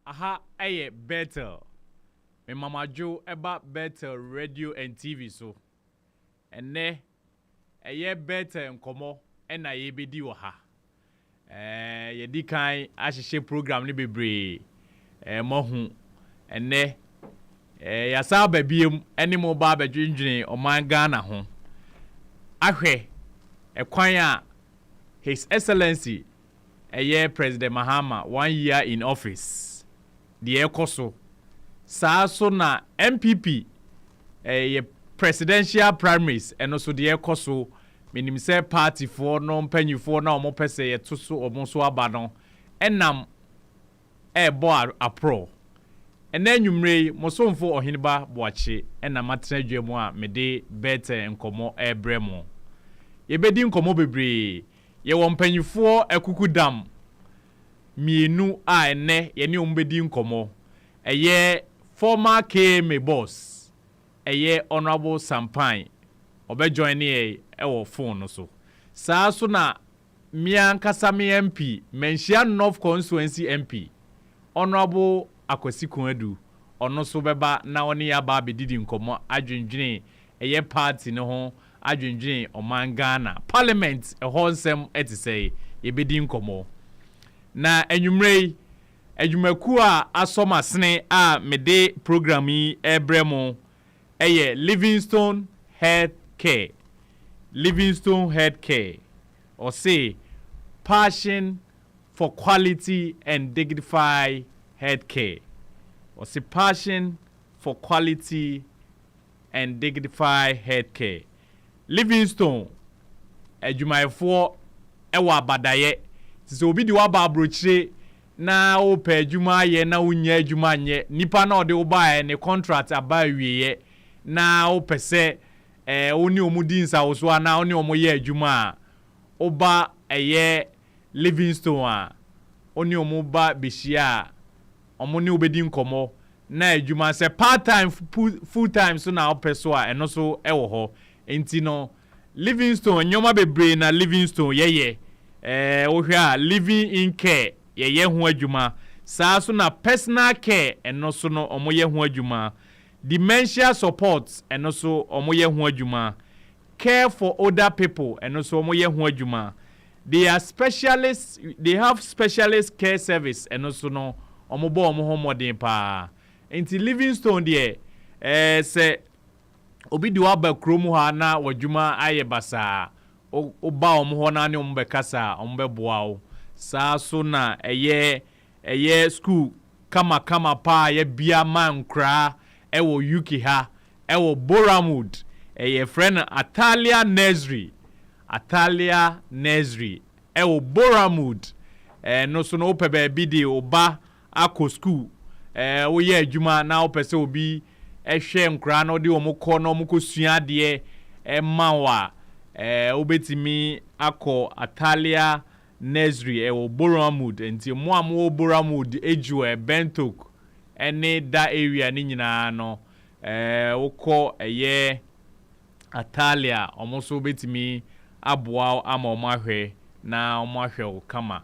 aha eye Bethel. Me mama Jo eba Bethel radio and TV so. Ene eye Bethel nkomo ena ye bedi wo ha. Ye di kan ahihye program ni bebre. Mohu ene ya sa babiem ene mo ba badwindwene oman Ghana ho. Ahwe ekwan a His Excellency President Mahama 1 year in office. The ekoso. Sa so na NPP Presidential Primaries and also the ekoso minim say party for no mpanyufo na omo pese ye to so omo so aba no enam bo apro. Ena nwumre mosomfo oheneba boache ena matena dwemu a mede bete nkomo ebremo. Ye bedi nkomo bebre. Ye wompanyifo akukudam mienu a ene ye ne ombedi nkomo eye former KMA boss eye honorable Sampan obejoin ne wo phone no so saa so na mian kasame MP Menhia North Constituency MP honorable Akwasi Kunadu ono so beba na oni ya ba bedidi nkomo adwendwene eye party ne ho adwendwene oman Ghana parliament ehonsem etisei yebedi nkomo na enwumrei adwumaku a asomasene a mede program yi ebremo eye Livingstone Healthcare or say passion for quality and dignified healthcare or say passion for quality and dignified healthcare. Livingstone adwumayefo ewa abadaye so obi di wa ba abrochire na o pe adwuma ye na unya adwuma nye nipa na ode wo ba ne contract aba wieye na o pese oni omudi nsa wo so na oni omoye adwuma oba eye Livingstone a oni omoba beshia omoni obedi nkomo na adwuma se part time full time so na opeso a eno so ewo ho enti no Livingstone nyoma bebre na Livingstone yeye ohwe a living in care yeye ho adwuma saa so na personal care eno so no omoye ho adwuma dementia support eno so omoye ho adwuma care for older people eno so omoye ho adwuma they have specialist care service eno so no omobo omo ho modern pa enti Livingstone de se obi di wa ba krom ha na wadwuma aye basa oba omo ho na ne omo bekasa omo beboa o saa so na eye school kama pa ye bia man kra ewo UK ha ewo Boramwood friend Atalia Nursery ewo Boramwood no so no pebe bi di oba akọ school wo ye adwuma na opese obi ehwe nkra no de omukọ no omukọ sua de mawa obetimi akọ Atalia Nursery ewo Boramwood enti mo amwo Boramwood eju Bentok ene da area ni nyina no wokọ eye Atalia omoso betimi aboa ama omo ahwe na omo ahwe kama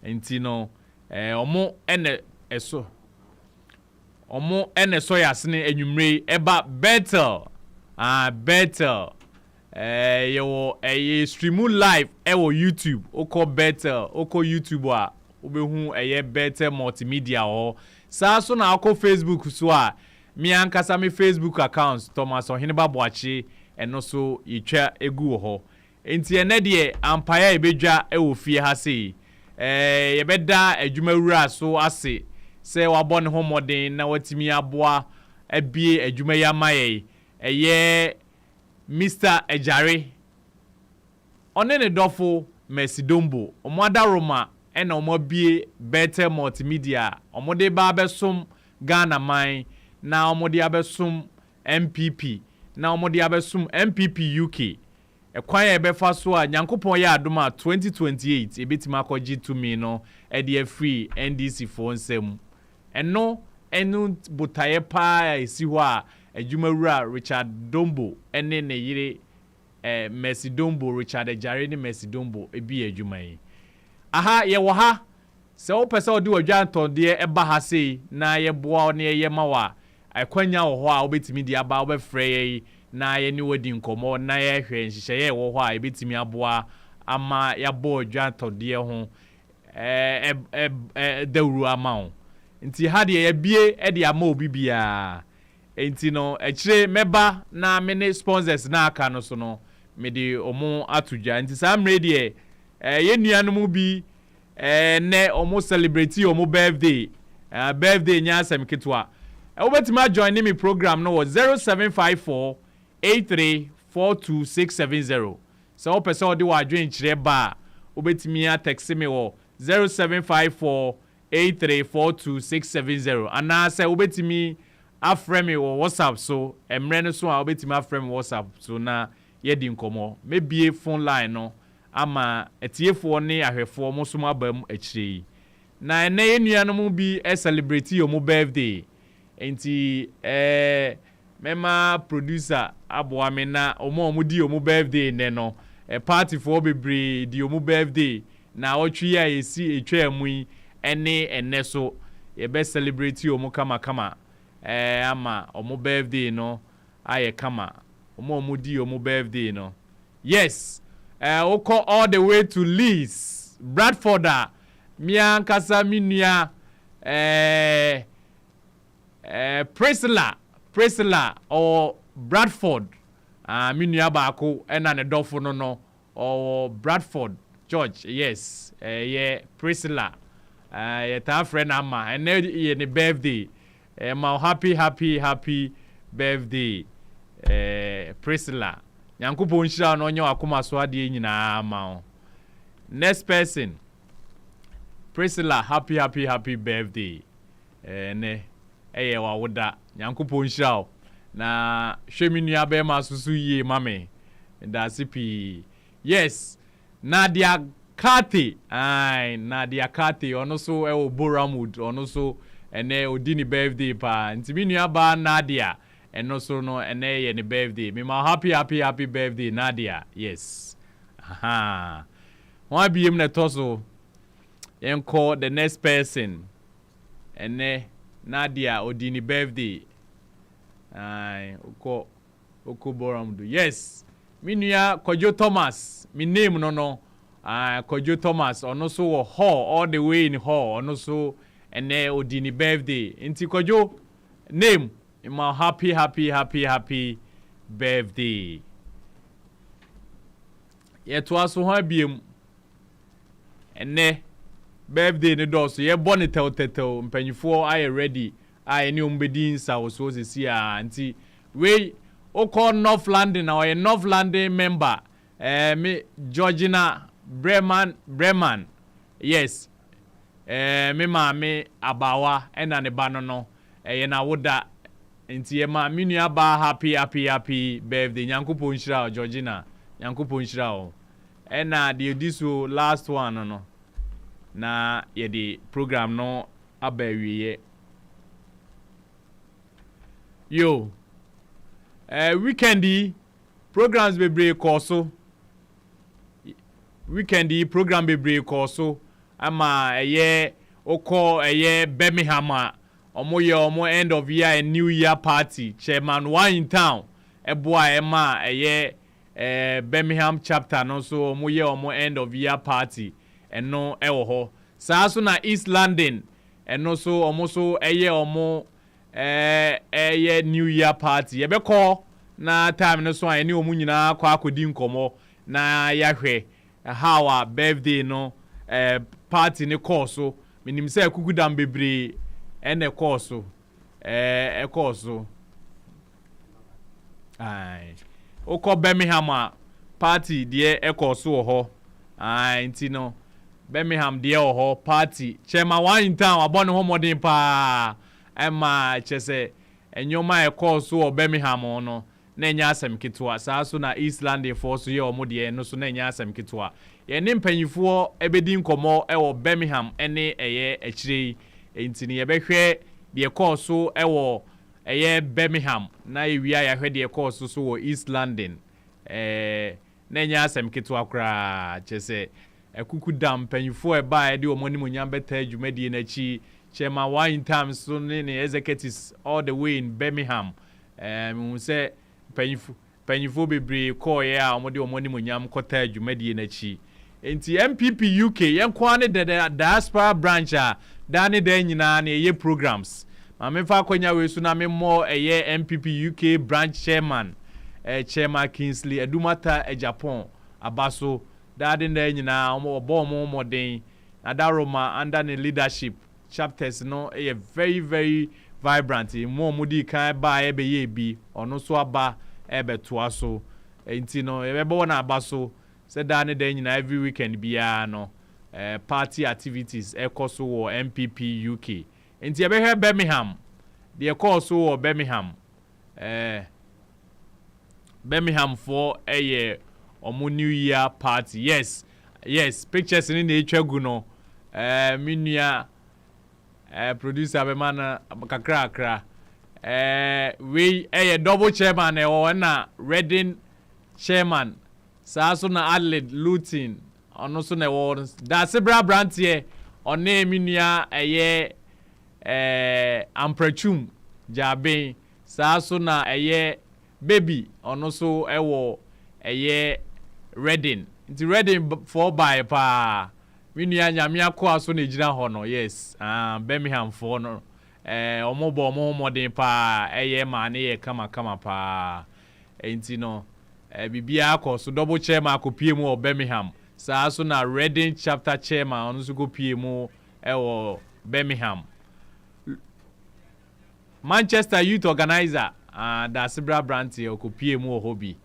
enti no omo ene eso omo ene so yasene enwumre eba Bethel Bethel yo stream live ewo YouTube oko Bethel oko YouTube a obehu Bethel Multimedia ho saa so na oko Facebook so a mi ankasa me Facebook account Thomas Oheneba Boache eno so yitwa egu ho enti ene de ampaya ebedwa ewo fie ha sei yebeda adwumawura so ase se wabɔ ne ho modern na watimi aboa abie adwuma ya maye Mr. Ejare one ne dofo Mesidombo omoada Roma ena omobie Bethel Multimedia omode ba besom Ghana man na omode abesom NPP na omode abesom NPP UK ekwan ya ebefa so a nyankopon ya adoma 2028 ebetima akọji to me no e free NDC for nsem eno botaye pa esi ho a adwumawura Richard Dombo ene ne yire Mercy Dombo Richard Ejare ne Mercy Dombo ebi adwuma yi aha ye wo ha So pesa odi odwanto de eba ha sei na ye boa na ye mawa akwanya wo ho a obetimi di aba obefrɛ ye na ye ni wodi nkomo na ye hwɛ nhyehyɛ ye wo ho a ebetimi aboa ama ya bo odwanto de ho dawuru ama wo nti ha de ye bie de ama obi bia nti no ekire meba na me ne sponsors na aka no so no me de omo atudwa nti sa mre de ye nuanom bi ne omo celebrate omo birthday birthday nya asem ketwa obetima join me program no 0754 8342 so opese odi wa adwen kire ba obetimi a text me wo 0754 8342 ana se obetimi afrɛ me wo WhatsApp so emre no so a obetimi afrɛ me WhatsApp so na yedi nkomo mebie phone line no ama etiefo ne ahwefo mo so mabam akire na ene yenuanom bi celebrate yo mo birthday enti mema producer aboa me na omo di yo mo birthday ne no party for bebre di yo mo birthday na otwi ya esi etwa amu ene ene so ye be celebrate yo mo kama ama omo birthday no aye kama omo di yo mo birthday no yes we'll call all the way to Leeds, Bradford, Mian Kasa Minia, Priscilla, or Bradford, Minia Bako, and an Adolfo no, or Bradford, George, yes, yeah, Priscilla, ta friend Amma, and now the birthday, my happy birthday, Priscilla. Yankupo nshira no onye akoma so ade nyina ma. Next person. Priscilla, happy birthday. Ne wa woda. Yankupo nshira na hwemi nua be ma susu yie mame. Da sipi. Yes. Nadia Kate. Nadia Kate ono so e Boramwood ono so ene odini birthday pa. Ntimi nua ba Nadia. And also no ene ye birthday. Me ma happy birthday Nadia. Yes. Aha. Why be him na toso? Yen call the next person. Ene Nadia odini birthday. Oko Boramdu. Yes. Me nua Kojo Thomas. Me name no. Kojo Thomas ono so hall all the way in hall ono so ene odini birthday. Inti Kojo name my happy birthday. Yet was so happy. And ne birthday ne door so ye born it out mpanyfo I ready. I knew mbedin sa was so see auntie. We o call North London or a North London member. Me Georgina Breman. Yes. Me mame abawa and an ebanono. Na woda nti ema minua ba happy birthday Nyankopon nhyira Georgina Nyankopon nhyira o ena the this last one no na ye the program no abawiye yo weekendi programs bebre koso weekendi program bebre koso ama eye okọ eye Birmingham omo end of year and new year party chairman one in town eboa ema Birmingham chapter no so omo end of year party eno ewo ho saa so na East London eno so omo so omo new year party yebekọ na time no so ani omu nyina kwa akodi nkomo na yahwe how birthday no party ne course so minim say kukudam bebre ene course course ai oko Birmingham party de course ho ai ntino Birmingham de ho party chema one in town abone ho modern pa ema chese enyoma course o Birmingham no na enya asem ketwa saa so na East London force ye omo de no so na enya asem ketwa ye ne mpanyifo ebedi nkomo ewo Birmingham ene eye akire entini ye behwe de course ewo eye Birmingham na ewia ya hwe de course so wo East London na enya asem ketwa kra chese kuku dam panyifo eba de omoni munyam beta dwumadi na chi chairman wine times so ne executives all the way in Birmingham we say panyifo bebre call ya omode omoni munyam kota dwumadi na chi enti NPP UK yenkwa ne the diaspora branch a dane da nyina na ye programs ma me fa kwanya we so na me mo NPP UK branch chairman chairman Kingsley Edumata Japan abaso dade da nyina obo modern adaroma under the leadership chapters no very very vibrant mo mudi kan ba ebe ye bi ono so aba ebe toa so enti no ebe na abaso se dane da nyina every weekend bia no party activities ekoso wo NPP UK enti ebe he Birmingham the course wo Birmingham Birmingham for omo New Year party yes pictures in the etwagu no minua producer be mana kakra we double chairman na Reading chairman so na Adelaide Luton ono so na da sebra brantie one minua amprachum jabe so na baby ono so Reading nti Reading for by pa minua nyame akwa so na ejira ho no yes Birmingham for no omo modern pa ma ne ye kama pa enti no bibia akọ so double chairman akopie mu o Birmingham so na Reading chapter chairman ono so kopie mu Birmingham Manchester Youth Organizer da Sibra Branty okopie mu hobby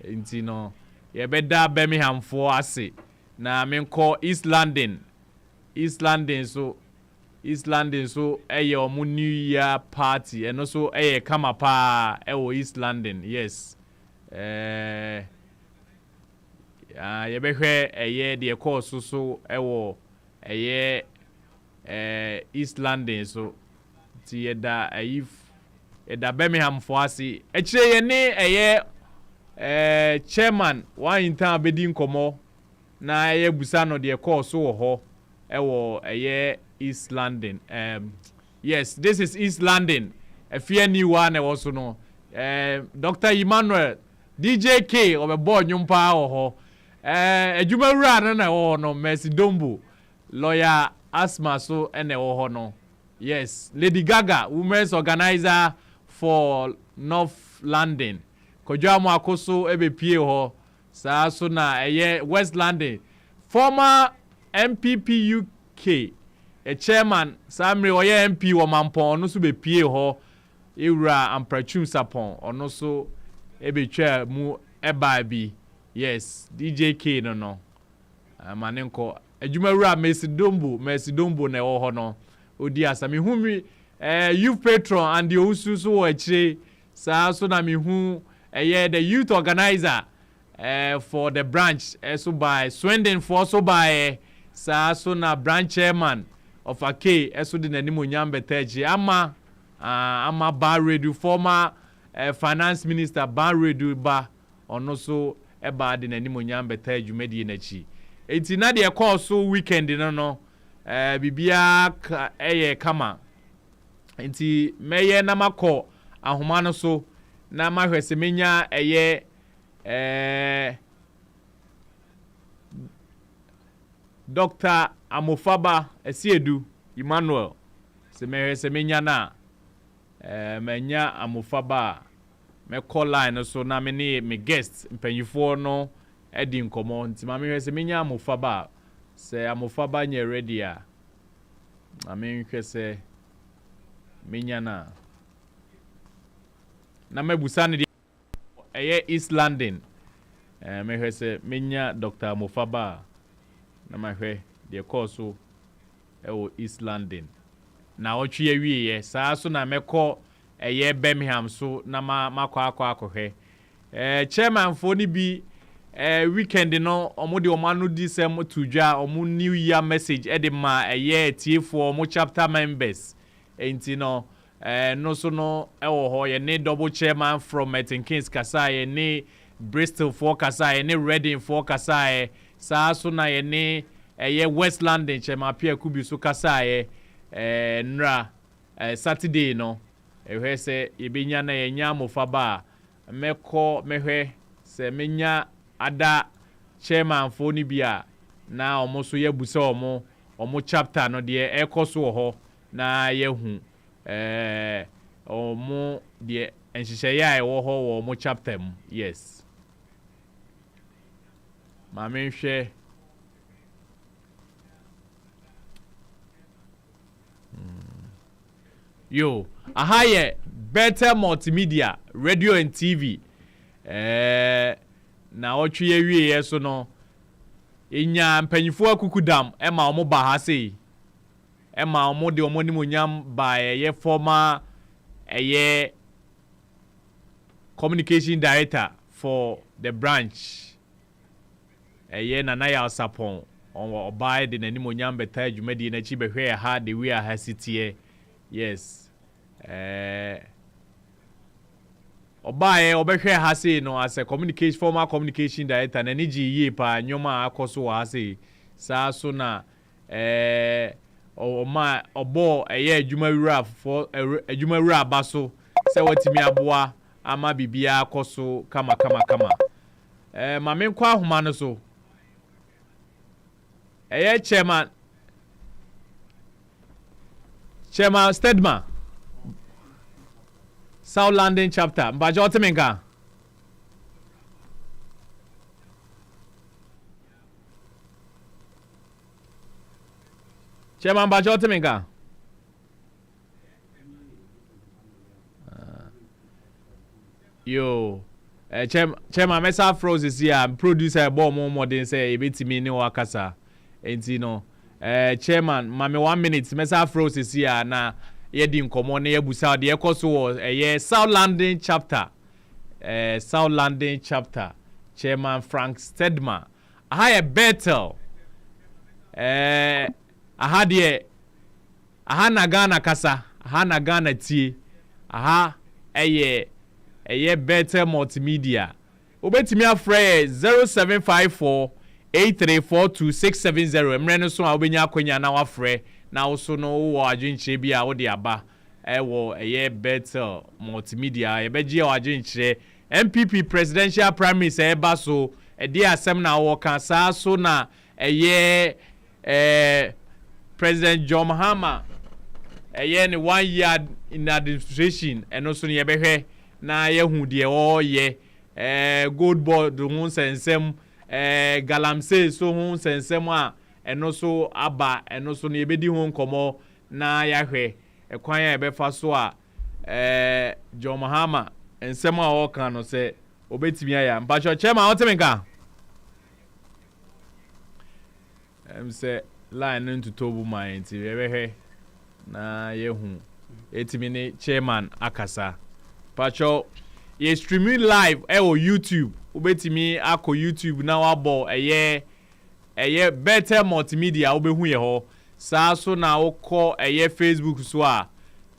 enti no ye beda Birmingham for ase na menko East London so omo New Year party and also kama pa East London yes ye behwe de course so East London so ti eda Birmingham for ase ekire ye ne chairman one in town bedi nkomo na busa no de course wo ho East London yes this is East London fear new one also no Dr. Emmanuel DJ K obebo nyumpa ho ejumawura na ho no Mercy Dombo lawyer asthma so ene ho no yes Lady Gaga women's organizer for North London Kojamu akoso ebepie ho so na West London former NPP UK chairman Samre MP wo mampon no so bepie ho ewura amprachum sapon ono so ebetwa mu eba bi yes DJ K no manenko ejumawura Mercy Dombo na ho no odi asami humi youth patron and the osu so wo akire so na me hu the youth organizer for the branch so by Swindon for so by so na branch chairman of AK so the nanimonyam betaji ama Bar Radio former finance minister Bar Radio ba ono so eba the nanimonyam betaji medi na chi enti na de call so weekend no bibia kama enti meye na makọ ahoma no so na mahwese menya Dr. Amofaba Esiedu Emmanuel se mahwese menya na menya Amofaba me call line so na me guest mpanyifo no edi nkomo nti ma mahwese menya Amofaba se Amofaba nye ready a amenhwese menya na mebusa ne East London mehwese menya Dr. Amofaba na mahwe de course East London na otwe awie so na mekọ Birmingham so na makọ akọhwe chairman for ni bi weekend no omode omanu di sem tudwa omu New Year message edema tiefo omu chapter members enti no no so no ho ye ne double chairman from Merton Kings Kasai ne Bristol for Kasai ne Reading for Kasai so na ye ne West London chairman Pierre Kubi so kasa nra Saturday no ehwe se yebenya na yenya mofaba meko mehwe se menya ada chairman fo ni bia na omo so yebusa omo chapter no de ekoso ho na yehu omo de enhihye ya ewo ho wo omo chapter mu yes ma menhwe yo ahaye Bethel Multimedia Radio and TV na otwe yewie yeso no enya mpanyifo akukudam ema omo ba ha sei ema omo de omo nimonyam ba ye former communication director for the branch Nanaya Sapon on buy the nimonyam beta adwumadi na chi behwe ha de we ha sitie yes obaye obehwe ha sei no as a former communication director na niji ye pa nyoma akoso wa sei sa so na oma obo adwumawura for adwumawura abaso se watimi aboa ama bibia akoso kama ma menkwa ahoma no so chairman Stedman South London chapter mbajo temenka chairman mbajo temenka yo chairman mesa froze is here producer bo mo modern say ebetimi ni wakasa enti no chairman mame 1 minute mesa froze is here na yedi nkomo na yebusa de ekoso South London chapter South London chapter chairman Frank Stedman aha Bethel aha de aha na Ghana kasa aha na Ghana tie aha Bethel Multimedia obetimi afre 0754 8342 emre no so a obenya akonya na wafre na also no wo adwenche bia wo de aba wo Bethel Multimedia ebeji wo adwenche NPP Presidential Primaries eba so de asem na wo kan sa so na President Mahama ni 1 year in administration and also ni ebehwe na yehu de wo gold board ho sensem galamse so ho sensem a eno so aba eno so na ebedi ho nkomo na yahwe ekwan ya ebefa so a Mahama ensem a wo kan no se obetimi aya mpacho chema otemenka say line into tobu mind ti ebehwe na yehu etimi ni chairman akasa pacho ye streaming live o YouTube obetimi akọ YouTube na wabo Bethel Multimedia obehu ye ho saa so na okọ Facebook so a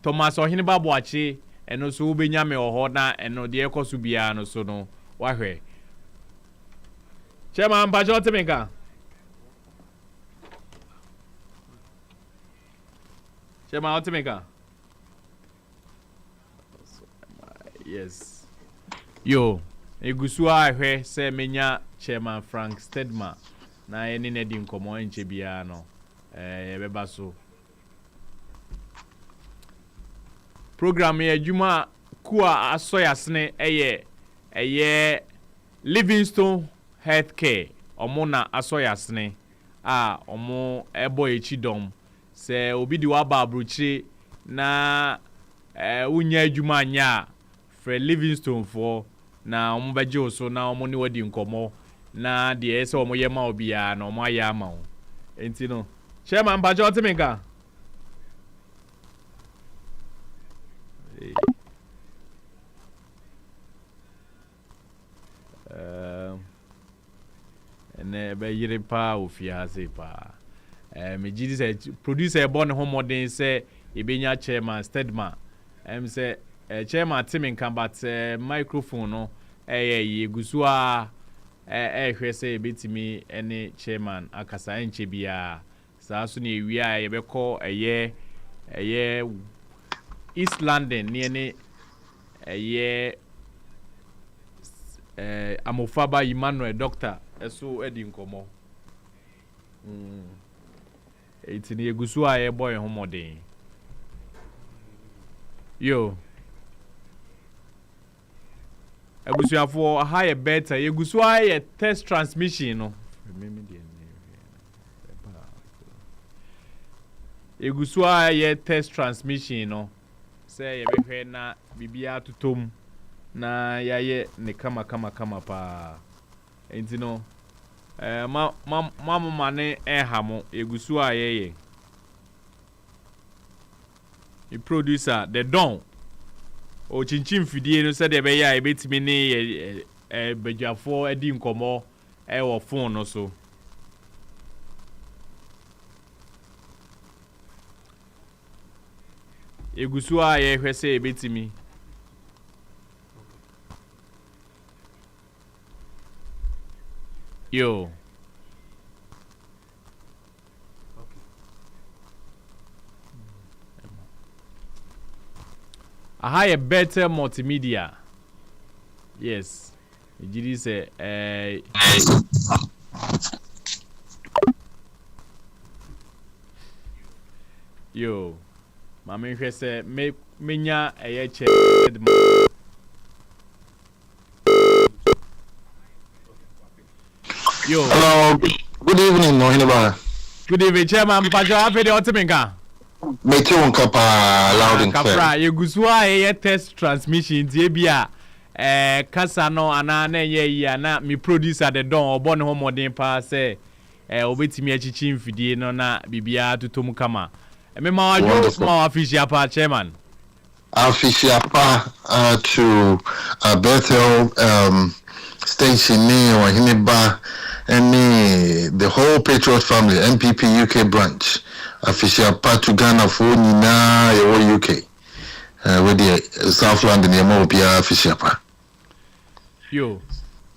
Thomas Ohineba Boache eno so obenya me ho na eno de ekoso bia no so no wahwe chairman pacho temenka chairman otemeka yes yo egusu ahwe se menya chairman Frank Stedman na eni ne di nkomo enche bia no ebeba so program ye adwuma kuwa asoyasne Livingstone Healthcare omo na asoyasne a omo ebo echidom se obi di waba abrochi na unya adwuma anya for Livingstone for na omo beje oso na omo ni wadi nkomo na de ese omo yema obia na omo aya ma o enti no chairman bajo temenka ene be yire pa ofia se pa me gidi say producer born homodin say ebenya chairman Stedman say chairman temenka but microphone no yegusu a hwe say betimi any chairman akasa enche bia saa so na ewia yebekọ eye East London ne eye Amofaba Emmanuel doctor eso edi nkomo etini egusu a ye boy homodin yo abusuafo aha ye better egusu a ye test transmission no egusu a ye test transmission no say ye behwe na bibia tutom na yaye ne kama pa enti no ma ne ehamo egusu a ye the producer the don o chinchin fidie no said be ya ebetimi ne bedwafo adi nkomo wo phone no so egusu a ye hwese ebetimi yo aha ye Bethel Multimedia yes ejiri say yo mama hwe say menya eye che yo hello, good evening, no hinaba. Good evening, chairman. Pajo afede otiminka. Meti wonka pa loud and clear. Kapra yegusu a ye test transmission tie bia kasa no ana na ye yi na me producer the don obo ne homodin pa say obetimi achichi mfidie no na bibia tutom kama. Me ma wajo ma official pa chairman. Official pa to Bethel station ni or hineba any the whole Patriot family NPP UK branch official part to Ghana for Nina UK with the South London Yamobia official pa yo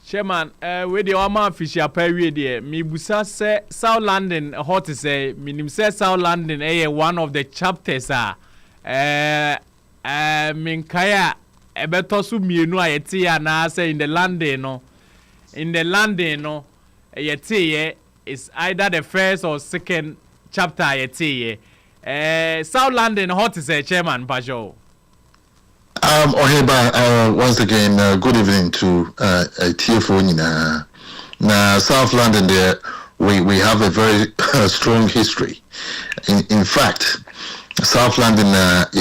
chairman with the Oma official pa we there me busa say South London hot to say minim say South London one of the chapters minkaya ebeto so mienu a yete ya na say in the London no yete is either the first or second chapter yete South London hot to say chairman Pajo Oheba once again good evening to TFO na South London there we have a very strong history in fact South London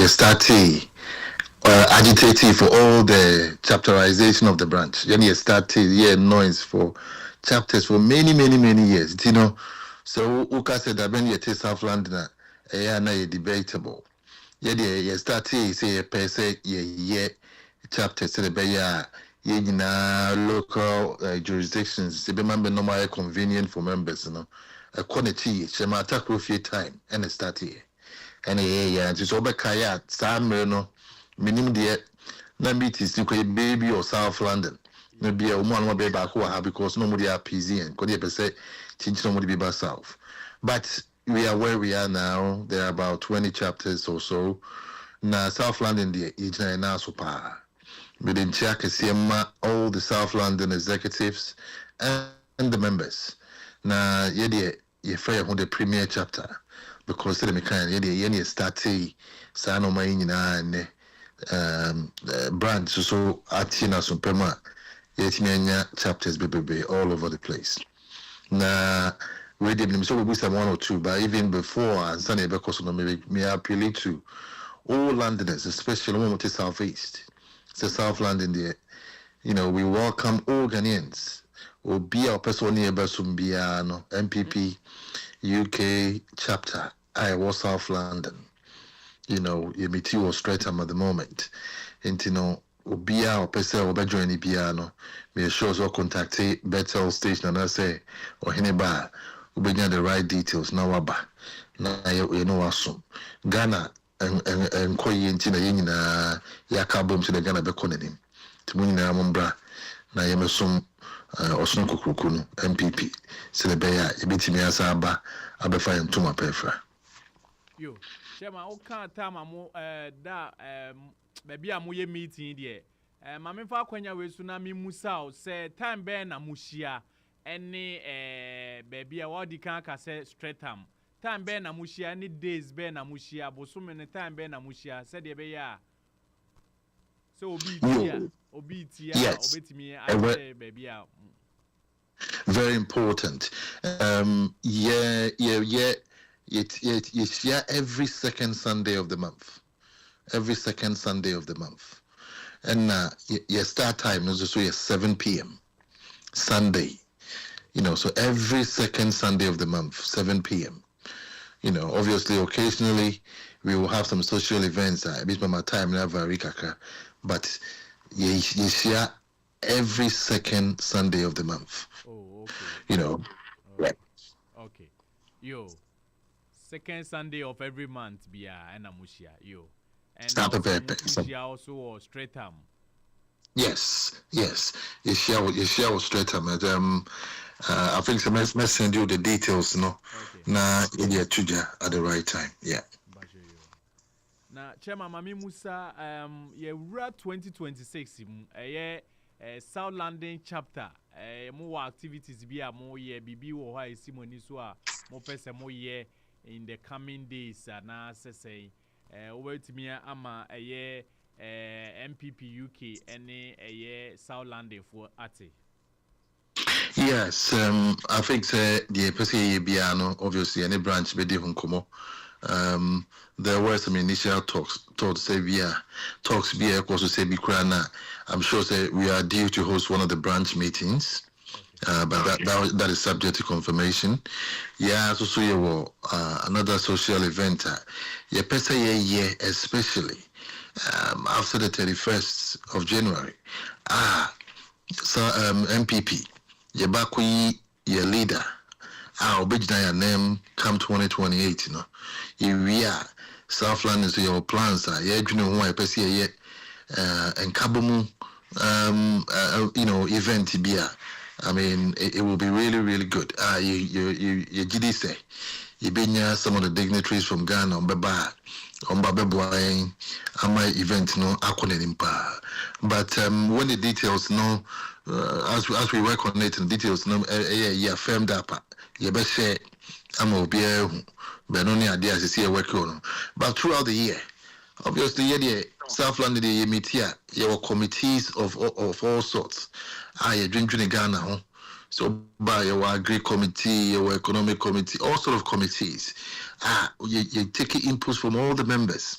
started agitating for all the chapterization of the branch. You started noise for chapters for many years. You know, so Uka said that when you take South London, debatable. You started say per se chapters to the local jurisdictions. They remember normal convenient for members. You know, a quantity. She might take a few time and it started. And it's over kaya no minimum de na meet is baby or South London maybe a woman baby back because nobody are PZ and could you say change somebody be south but we are where we are now. There are about 20 chapters or so na South London the age na so pa within check all the South London executives and the members na ye fair on the premier chapter because the mechanic ye started sano mayina and branch so atina suprema yetimenya chapters bebe all over the place na we did so we some one or two but even before and sunny because no me appeal to all Londoners especially when we to southeast so South London there you know we welcome all Ghanaians will be our person nearby Sumbiano NPP UK chapter I was South London. You know, you meet you straight at the moment. And you know, Obia or Pesa or Bejoini Piano, may sure so contact Bethel station and I say, or Hineba, we bring the right details now. Now you know assume Ghana and Koyi and Tina Yina Yakabum to the Ghana Beconin. To Munina Mumbra, Nayamesum Osno Kukuku NPP Selebeya Ebitimi Asaba Abefa Ntuma Pefra. Yo, Chairman, o kan time amu baby amu ye meeting there. Mame fa kwanya we so na me musa o say time be na muhia any baby a wodi kan ka say Streatham. Time be na muhia any days be na muhia bosom ne time be na muhia say de be ya. So obi tia obetimi a baby a. Very important. It's every second Sunday of the month. Every second Sunday of the month. And your start time is also 7 p.m. Sunday. So every second Sunday of the month, 7 p.m. Obviously, occasionally we will have some social events. A bit of my time never but you share every second Sunday of the month. Oh, okay. Right. Okay. Yo. Second Sunday of every month, and Amushia, yo. And Amushia also or Streatham. Yes. You share with Streatham. I think the must send you the details, Okay. Na Idia Tuja at the right time. Yeah. Now, Chairman Mami Musa, yeah, 2026, South London chapter, more activities be a more year, BB or high Simoniswa, more person more year. In the coming days, and say, over to me, ama a year NPP UK and a year South London for Ati. Yes, I think the PCA Biano, obviously, any branch Bedi Hunkomo. There were some initial talks, say via talks via also say Bikrana. I'm sure say we are due to host one of the branch meetings. But that is subject to confirmation. Yeah, so you will another social event. Yeah, especially after the 31st of January. So MPP, yeah, your leader. Obejina your name come 2028. We are South London, so your plans are yeah, who I PCA and Kabomu event be. I mean, it will be really, really good. You did say, you been some of the dignitaries from Ghana on Baba, on Babeboy, and my event, Akon. But when the details, as we work on it, and details, firmed up, you best say, I'm going to be able but only ideas to see a work on. But throughout the year, obviously, yeah, South London, you meet here, your committees of all sorts. You drinking Ghana, so by your agri committee, your economic committee, all sort of committees. You take inputs from all the members.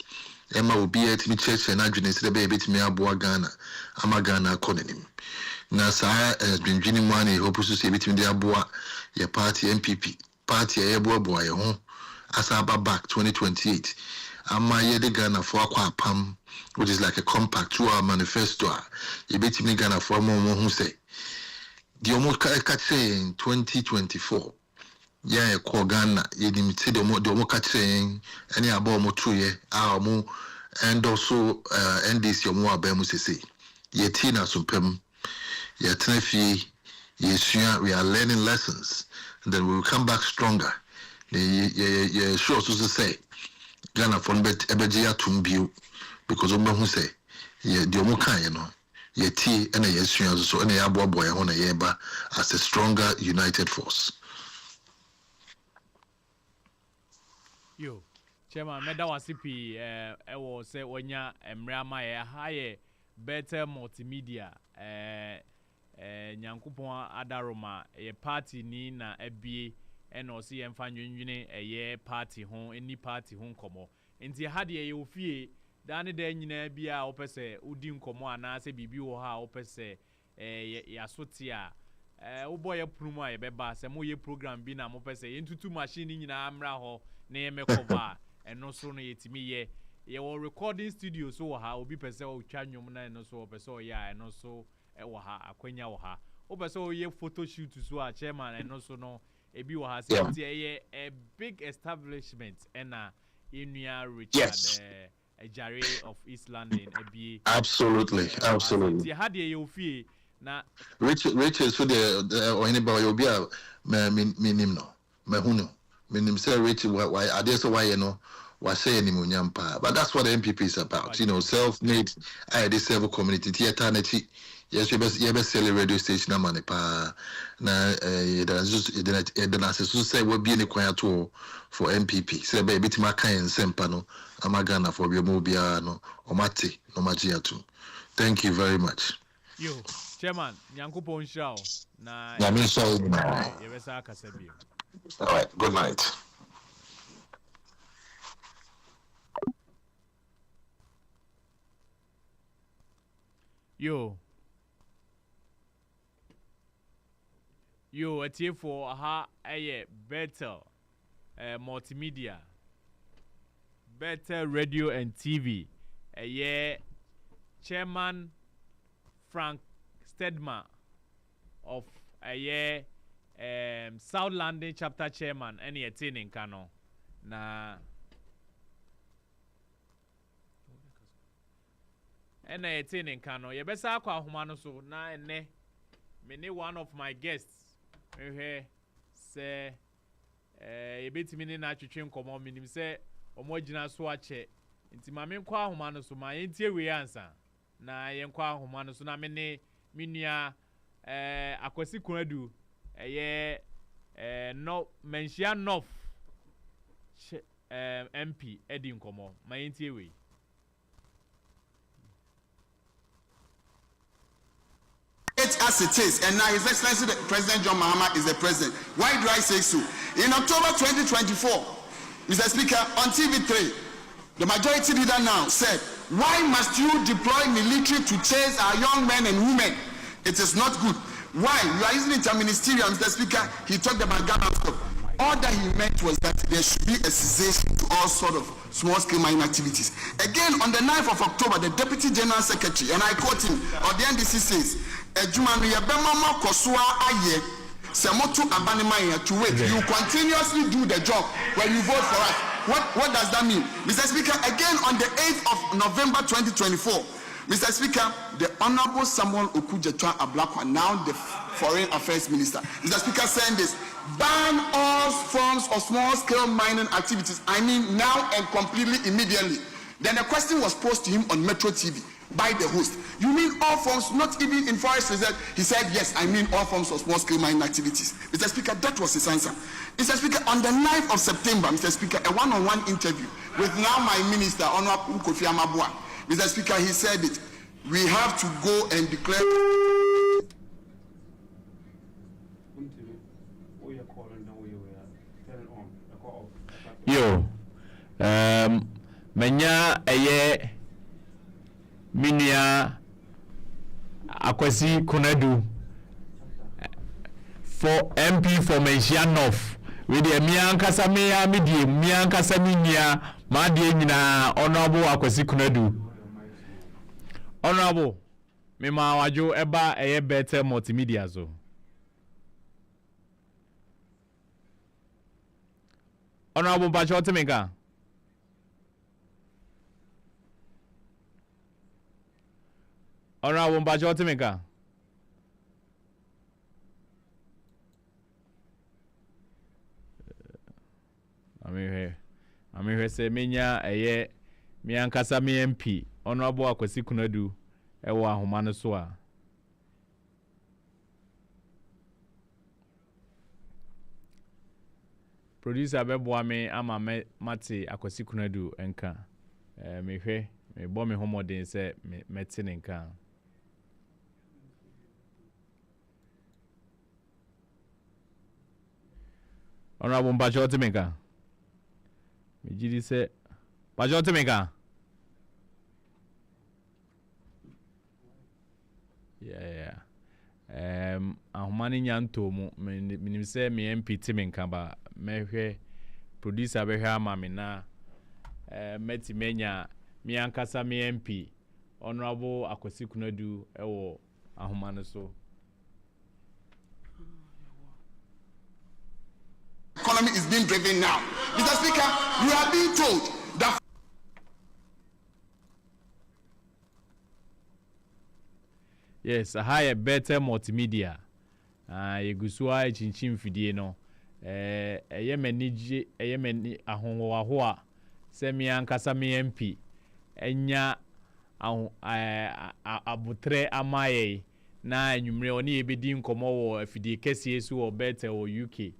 Emma will be at me church and I say, baby, to me, Abua Ghana. I'm a Ghana calling him. Now, sir has been drinking money, hope to see between the Abua, your party, NPP, party, Abua boy, Asaba back 2028. Ama yede Ghana for Aqua Pam, which is like a compact through our manifesto. You bet me Ghana for more who say. The almost catch in 2024. Yeah, call Ghana, you didn't say the almost catch saying any about more 2 year, our more, and also NDC your more Bemus say. Ye Tina Supem, ye Tenefi, ye we are learning lessons, and then we will come back stronger. Ye sure to say. Ghana for Ebegia Tumbu because who say, yeah, the Omuka, ye tea and a yes, so any abo boy on a yeba as a stronger united force. Yo, Chairman, Meda Wasipi, I will say when ya Mrama higher Bethel Multimedia, Nyankupon Adaroma, a party ni na ebi. And also, I'm finding a year party home, any party home come. And the had ye ofie, Danny then you be a opese, Udim come on, I say, Bibi or ha opese, Yasotia. Oh boy, a pluma, a beba, some more program being a mopese into 2 machine in Amra, name a cover, and no sooner yet me ye. Your recording studio so ha will be perso, Chanyumna and also perso, yeah, and also a Quenya or ha. Opeso ye photo shoot to so a chairman and also no. Ebi was a big establishment and in Richard a Jare of East London. Absolutely. You had a fee Na Rachel so the or anybody will be a minim no. Mehuno. Minim say Rachel why I dare so why you know was saying him but that's what the NPP is about. You know, self-made I serve community theater na chi. Yes, you best sell a radio station money pa na just say we be in the to for NPP. Say baby to my kind sempa no amagana for your mobile no omati no magia too. Thank you very much. Yo, Chairman, Nyankopon Shao. Na yebesa akasabio. All right, good night. Yo, a team for Bethel Multimedia, Bethel Radio and TV, Chairman Frank Stedman of South London chapter chairman, any attaining Kano. Na ena attaining Kano. You best akwa humano so na ene. Many one of my guests say ebetimi na twetwe nkomo minim say omo gina so ache nti ma me nkwa ahoma no so ma yentie we ansa na ye nkwa ahoma no so na me ne minua akwasi kunadu no mentia nof MP edi nkomo ma yentie we. As it is, and now His Excellency the President John Mahama is the president. Why do I say so? In October 2024, Mr. Speaker, on TV3, the majority leader now said, "Why must you deploy military to chase our young men and women? It is not good. Why? You are using interministerial, Mr. Speaker." He talked about Ghana Stop. All that he meant was that there should be a cessation to all sort of small-scale mining activities. Again, on the 9th of October, the Deputy General Secretary, and I quote him, or the NDC says, to wait. You continuously do the job when you vote for us. What does that mean? Mr. Speaker, again on the 8th of November 2024, Mr. Speaker, the Honorable Samuel Okudzeto Ablakwa, now the Foreign Affairs Minister, Mr. Speaker, saying this: ban all forms of small-scale mining activities. I mean now and completely immediately. Then a question was posed to him on Metro TV by the host. You mean all forms, not even in forest reserve? He said, yes, I mean all forms of small-scale mining activities. Mr. Speaker, that was his answer. Mr. Speaker, on the 9th of September, Mr. Speaker, a one-on-one interview with now my minister, Honorable Kofi Amabua. Mr. Speaker, he said it. We have to go and declare. Yo, menya minia akwasi kunadu for MP for Mensianof with the miankasa mea midi miankasa minia madi nyina honorable akwasi kunadu. Honorable mema wajo eba Bethel Multimedia zo. Honorable Bacho Temeka. Honorable Bacho Temeka. I'm here say menya mi ankasa mi MP Honorable Akwasi Kunadu ewa ahoma so a. Producer beboa me ama me mate Akwasi Kunadu enka me hwe me bo me homodin se me mete nenka. Honorable Bacho Temeka. Me jidi se Bacho Temeka. Yeah. Ahumani nyanto mu minim se me MP Timenka ba mehwe producer behwe ama me na meti menya mi ankasa me MP Honorable Akwasi Kunadu ewo ahumane so. Economy is being driven now. Mr. Speaker, we are being told that Yes, a Bethel Multimedia. You go so I chinchin fidie no. Yemeni ahonwa semi ankasa me MP. Enya abutre amaye na enwumre oni ebedi nkomo wo afidie kese so wo Bethel wo UK.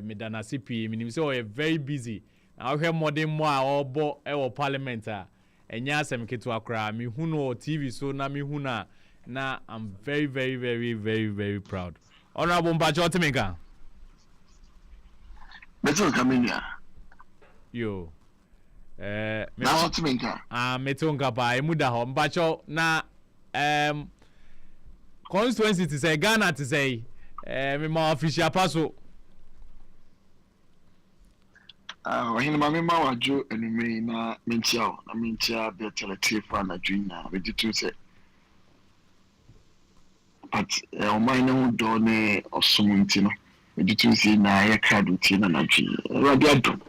Medana CP minim say we very busy. Na hwe modern mo a obo e wo parliament a enya asem ketu akra me hu no TV so na me hu na I'm very very very very very proud. Honorable Mbacho Timika. Beto Kaminia. Yo. Naso Timika. Metonga ba emuda ho Mbacho na constituency to say Ghana to say me ma official paso. Wahina mame ma wajo enumere na mentia Bethel Tifa na Juna we to say but ọman ne ho do ne osomunti no editu si na ya card ti na natwi radio adom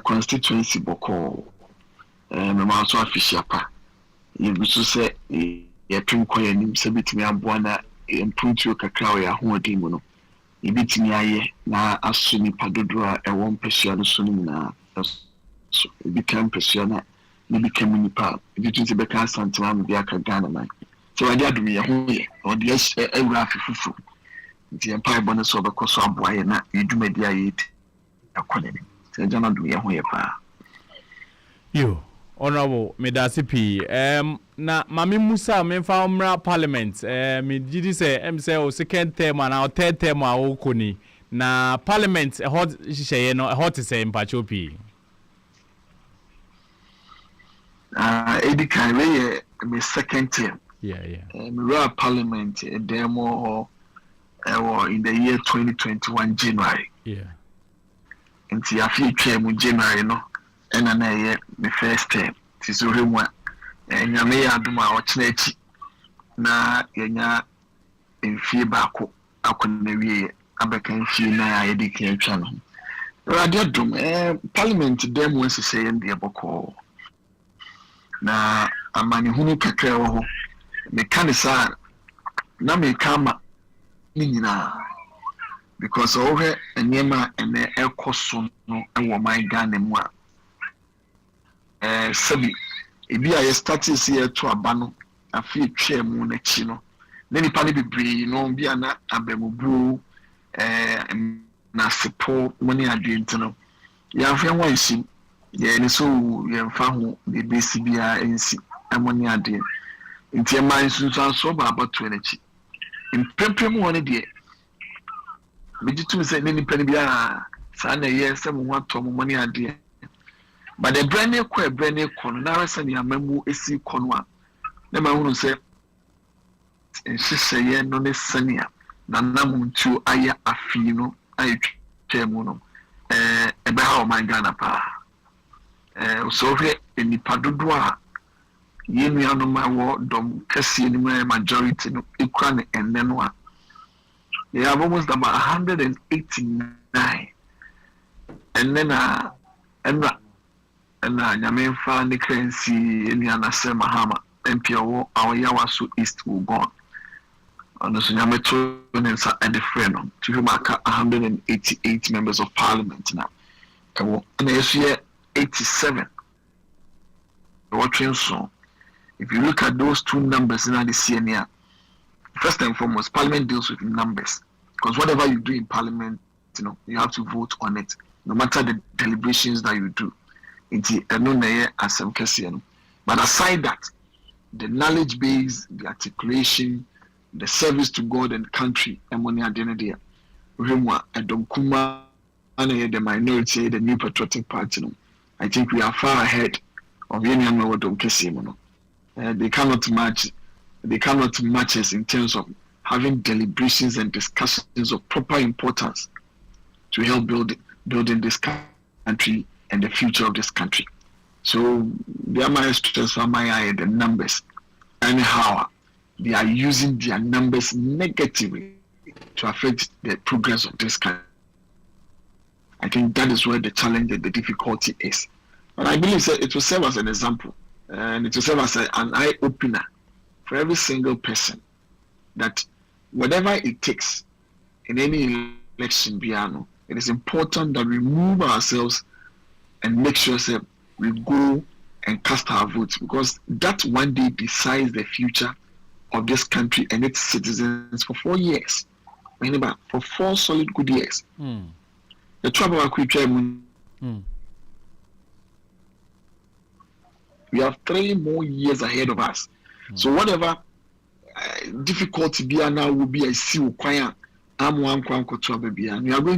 constituency boko me ma so official pa yebusu se ya tunkoya nim se bitimi aboa na impuntu kakra ya ho odi mu no ibitimi aye na asumi padodo a ewo mpesua no so na so ibikam pesua na ibikam nipa editu se beka santima me bia ka Ghana man so I did me a home or the fufu. The empire bonus of a coso boy and you do media it a quality. So I don't do your you honorable Medasipi. Na Mami Musa Memfa Umra Parliament. Me did say o second term and our third term are okoni. Na Parliament a hot no a hot say in Pachopi. Eddie Kanye me second term. Yeah. Mirror Parliament a demo in the year 2021 January. Yeah. And see a few term January no, and an the first term. Tiso hemwa. And ya me aduma ochnechi na yenya mfie baako akonewie abeka mfie na ya dike atwa no. Radio dum Parliament demo nsese ndi eboko. Na amani hunu kakra wo ho. Me kanisa na me kama nyina because ohe enyema ene ekoso no ewo my Ghana mu a sabi ebi a start see to aba no afi twa mu na chi no na nipa ne bebre no bia na abamubu na sepo money adwent no ya fa wan si ye ne so ye mfa ho be besi bia ensi amoni ade nti man sunsan so ba abatu enachi impempem woni de mejitum se neni pani bia sa na ye se mo ato mo moni ade but the brand ko na rasa ni amamu esi ko no a na ma hunu se nhihye ye no ne sania na namuntu aya afi no ayi twemu no ebe ha o man Ghana pa so he enipa dodo a yenu anu ma wo dom kase ni majority no ikura ne enne no a they have almost about 189 and then nyamemfa ne currency eni anase Mahama NPP our yawaso east will gone on the nyameto nensa and the friend to whom 188 members of parliament now and this year 87 watching so if you look at those two numbers in the CNA, first and foremost, Parliament deals with numbers. Because whatever you do in Parliament, you have to vote on it, no matter the deliberations that you do. But aside that, the knowledge base, the articulation, the service to God and country, the minority, the New Patriotic Party, I think we are far ahead of any other. They cannot match us in terms of having deliberations and discussions of proper importance to help building this country and the future of this country. So they are my students for my eye the numbers. Anyhow, they are using their numbers negatively to affect the progress of this country. I think that is where the challenge and the difficulty is. And I believe that it will serve as an example. And it will serve as an eye-opener for every single person that whatever it takes in any election, it is important that we move ourselves and make sure that we go and cast our votes, because that one day decides the future of this country and its citizens for 4 years. Remember, for 4 solid good years. The trouble we have 3 more years ahead of us. So whatever difficulty be now will be a see quiet. And we are going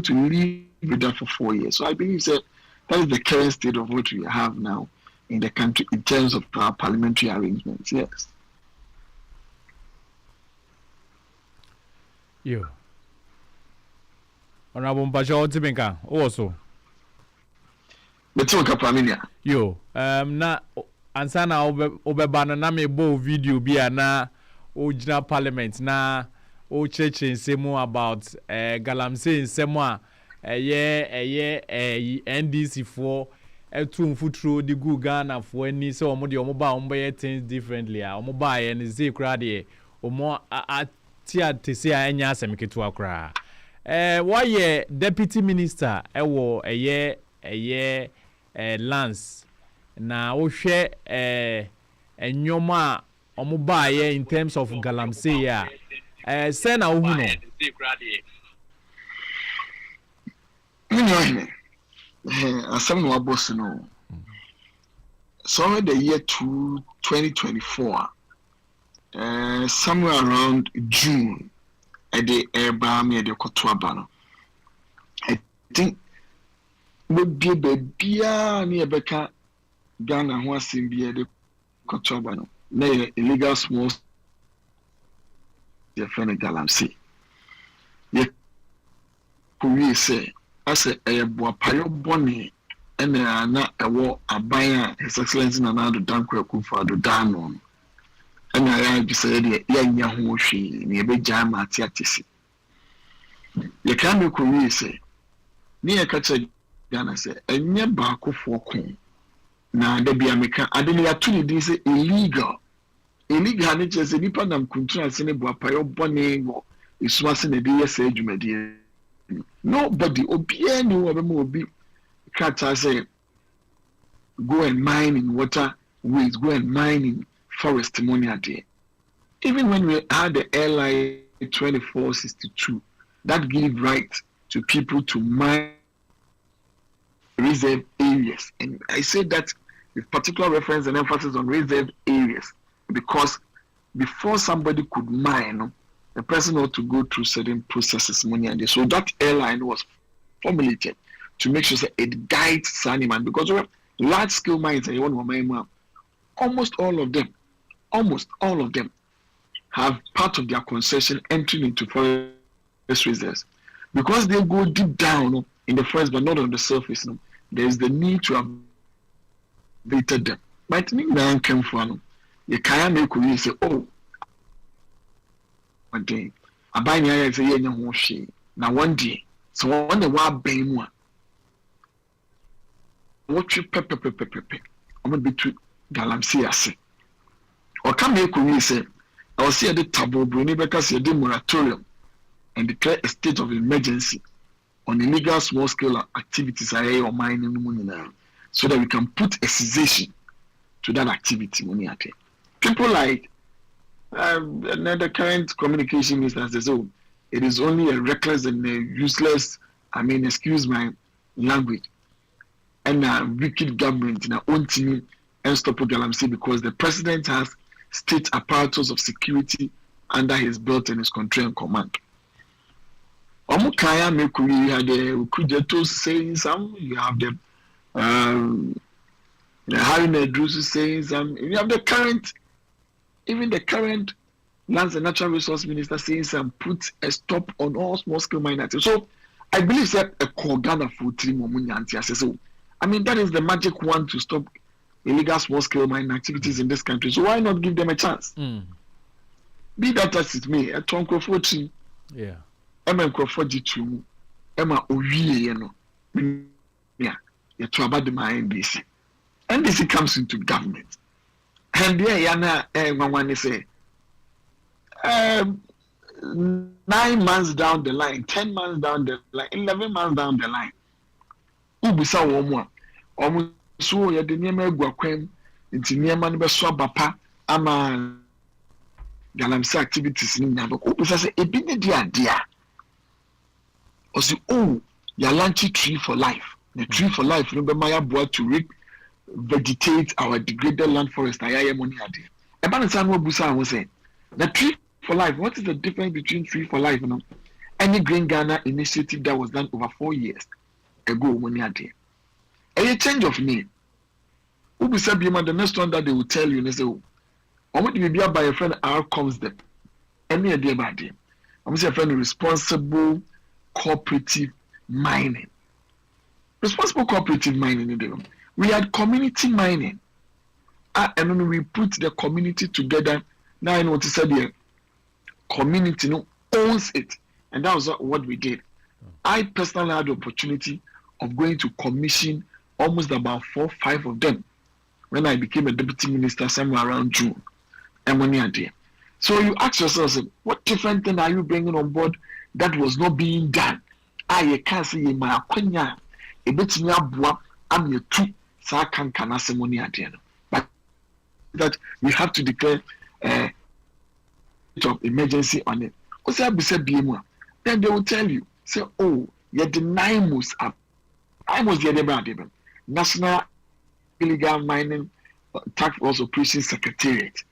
to live with that for 4 years. So I believe that is the current state of what we have now in the country in terms of our parliamentary arrangements. Yes. You. Honorable Bajo Tibenka, also. Yo, na ansana obebana na me bo video bi na original parliament na o church nsemu about galamsey nsemu a NDC for etu mfutro di gu Ghana for ani se omo de omo ba omo be things differently a omo ba ye ne ze kra de omo atia tese a enya asemketu akra why deputy minister ewo Lance na o hwe enyoma omo ba ye in terms of galamsey ya say na ohu no asem no aboss no so the year 2024 somewhere around June at the airbar me the kotoaba no I think we be bia ni ebeka Ghana ho asem bia the kotoaba no na illegal small the friend galamsey ye we say as a boapayo boni ena na ewo aban His Excellency Nana Dankwa Akufo-Addo dano ena ya bi say de ya nya ho hwe ne be gya ma atiatisi ye kan me ko we say ne ya kacha Ghana say enye ba akofo ko na da bia meka ade ne ya to ne din say illegal ne chese nipa nam kuntura se ne boapayo boni go isuase ne de yesa adwumade. Nobody obi any obi kata say go and mine in water ways, go and mine in forest money a day. Even when we had the airline 2462, that give right to people to mine reserve areas. And I say that with particular reference and emphasis on reserve areas, because before somebody could mine, the person ought to go through certain processes, money and so that airline was formulated to make sure that it guides Saniman, because we have large scale mines and you want almost all of them have part of their concession entering into forest reserves. Because they go deep down in the forest but not on the surface, there is the need to have vetted them. But I think that came from you can't make you say, oh, one day, I buy me a say now one day, so one day what buy more. What you pepper. I'm gonna be to galamsey ase. Or come make you say, I will see at the table, because you did moratorium and declare a state of emergency on illegal small scale activities or mining money so that we can put a cessation to that activity money at it. People like the current communication minister says, oh, it is only a reckless and a useless, excuse my language, and a wicked government in our own team and stop galamsey because the president has state apparatus of security under his belt and his control and command. Omukaya Mekuri, you had the Kujetos saying some, you have the Harry Medrusu saying some, you have the current, even the current Lands and Natural Resource Minister saying some, put a stop on all small scale mining. So I believe that a Kogana for 3 Momunyanti. So that is the magic one to stop illegal small scale mining activities in this country. So why not give them a chance? Be that as it may, a Tonko 14. Yeah. Emma Crawford Emma Owie, yeah, you talk about the NBC. NBC comes into government. And there, Yana, one say, 9 months down the line, 10 months down the line, 11 months down the line. Ubisa womo omo so ye de niema egu akwam nti niema no beso abapa ama galamsey activities ni na bako ubisa say ebi ne dia dia o say oh ya launch tree for life. The tree for life no be maya boa to vegetate our degraded land forest ayaye money ade. Eba ne san no busa ho say the tree for life, what is the difference between tree for life and any Green Ghana initiative that was done over 4 years ago money ade? A change of name. Who be said the next one that they will tell you and they say, oh, I want to be by a friend outcomes them. Any idea about them? I'm saying a friend responsible cooperative mining. Responsible cooperative mining in them. We had community mining. And then we put the community together. Now I know what to say there. Community owns it. And that was what we did. I personally had the opportunity of going to commission almost about 4 or 5 of them when I became a deputy minister somewhere around June. So you ask yourself, what different thing are you bringing on board that was not being done? I can't see in my opinion a bit near bois. I'm your two so I can't money at the end. But that we have to declare of emergency on it. Then they will tell you, say, oh, you deny most up. I was the National Illegal Mining Task Force Operation Secretariat.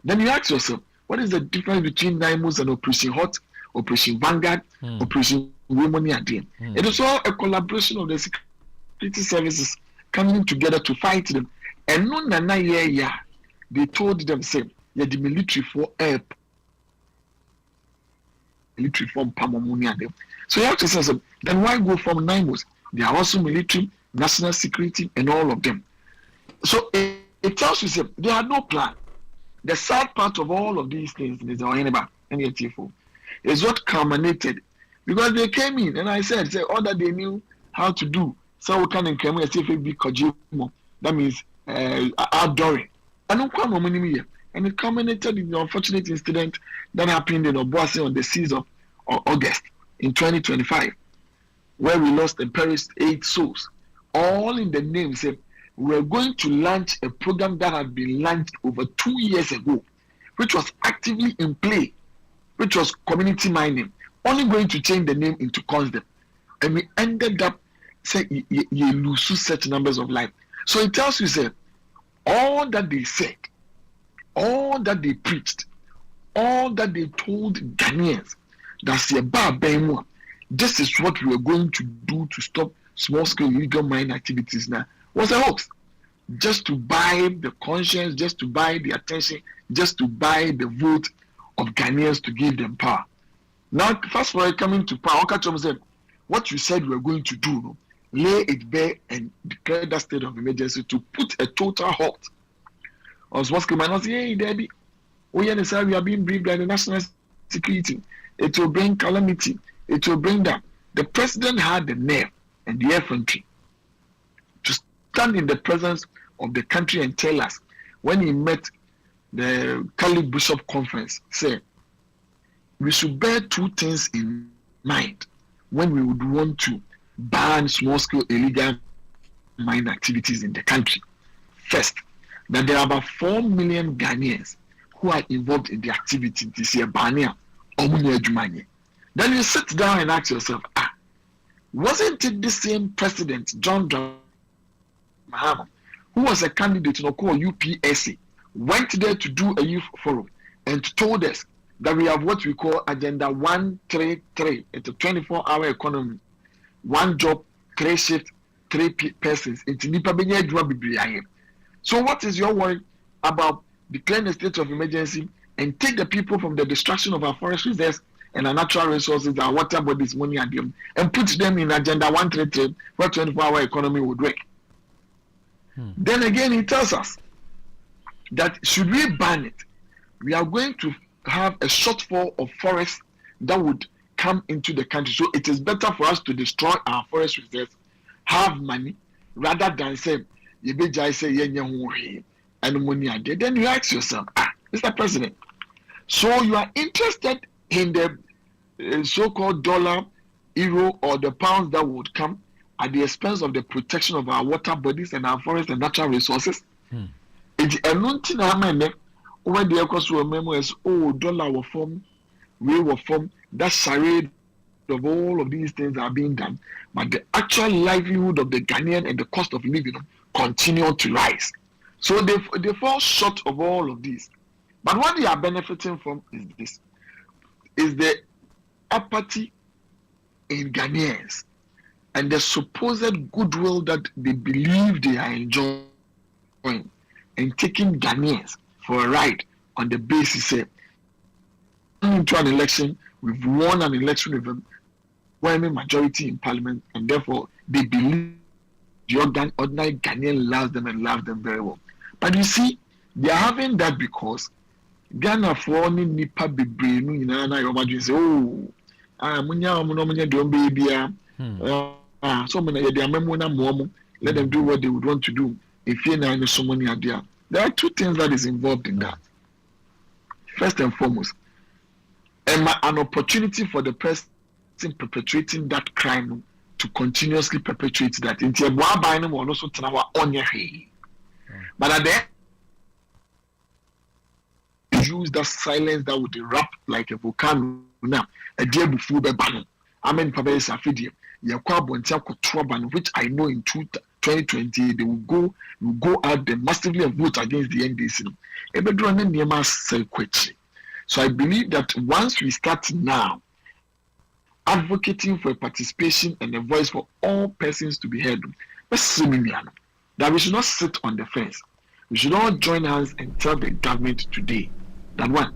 Then you ask yourself, what is the difference between NIMOS and Operation Hot, Operation Vanguard, Operation Women Again? It is all a collaboration of the security services coming together to fight them. And no nana yeah, they told themselves, yeah, the military for air. Military form Pamamuni. So you have to say, then why go from NIMOS? They are also military, national security, and all of them. So it tells you they had no plan. The sad part of all of these things is what culminated because they came in and I said, all that they knew how to do. So we can increment that means outdooring. And it culminated in the unfortunate incident that happened in Obuasi on the 6th of August in 2025, where we lost and perished 8 souls, all in the name of we're going to launch a program that had been launched over 2 years ago, which was actively in play, which was community mining, only going to change the name into concept. And we ended up saying you lose such numbers of lives. So it tells you, all that they said, all that they preached, all that they told Ghanaians, this is what we are going to do to stop small-scale illegal mining activities now, was a hoax. Just to buy the conscience, just to buy the attention, just to buy the vote of Ghanaians to give them power. Now, fast forward coming to power, what you said we were going to do, lay it bare and declare that state of emergency to put a total halt. I was asking myself, hey, Debbie, we are being briefed by the national security. It will bring calamity. It will bring that. The president had the nerve and the effrontery to stand in the presence of the country and tell us when he met the Cali Bishop Conference, say, we should bear 2 things in mind when we would want to ban small-scale illegal mine activities in the country. First, that there are about 4 million Ghanaians who are involved in the activity this year. Then you sit down and ask yourself, wasn't it the same president, John Mahama, who was a candidate called UPSC, went there to do a youth forum and told us that we have what we call Agenda 133. It's a 24-hour economy, 1 job, 3 shifts, 3 persons. So what is your worry about declaring a state of emergency and take the people from the destruction of our forest reserves and our natural resources, our water bodies, money and them, and put them in Agenda 133 where 24-hour economy would work? Then again, he tells us that should we ban it, we are going to have a shortfall of forests that would come into the country. So it is better for us to destroy our forest reserves, have money, rather than say, and money. Then you ask yourself, Mr. President, So you are interested in the so-called dollar, euro, or the pounds that would come at the expense of the protection of our water bodies and our forests and natural resources. It's a non-tina when the across memo is dollar will form, we will form. That charade of all of these things are being done, but the actual livelihood of the Ghanaian and the cost of living continue to rise. So they fall short of all of these. But what they are benefiting from is this: is the apathy in Ghanaians and the supposed goodwill that they believe they are enjoying, and taking Ghanaians for a ride on the basis that into an election, we've won an election with a overwhelming majority in parliament, and therefore they believe the ordinary Ghanaian loves them and loves them very well. But you see, they are having that because Ghana for only nipa bebre no nyina na yo madwen say munya don baby so many they amemo na mo let them do what they would want to do if you na so money there. There are two things that is involved in that. First and foremost, an opportunity for the person perpetrating that crime to continuously perpetuate that. But at the end, use that silence that would erupt like a volcano. Now, a dear before the ban. I mean, Papa is a video. Which I know in 2020 they will go out there massively and vote against the NDC. So I believe that once we start now advocating for participation and a voice for all persons to be heard, that we should not sit on the fence. We should all join hands and tell the government today that one,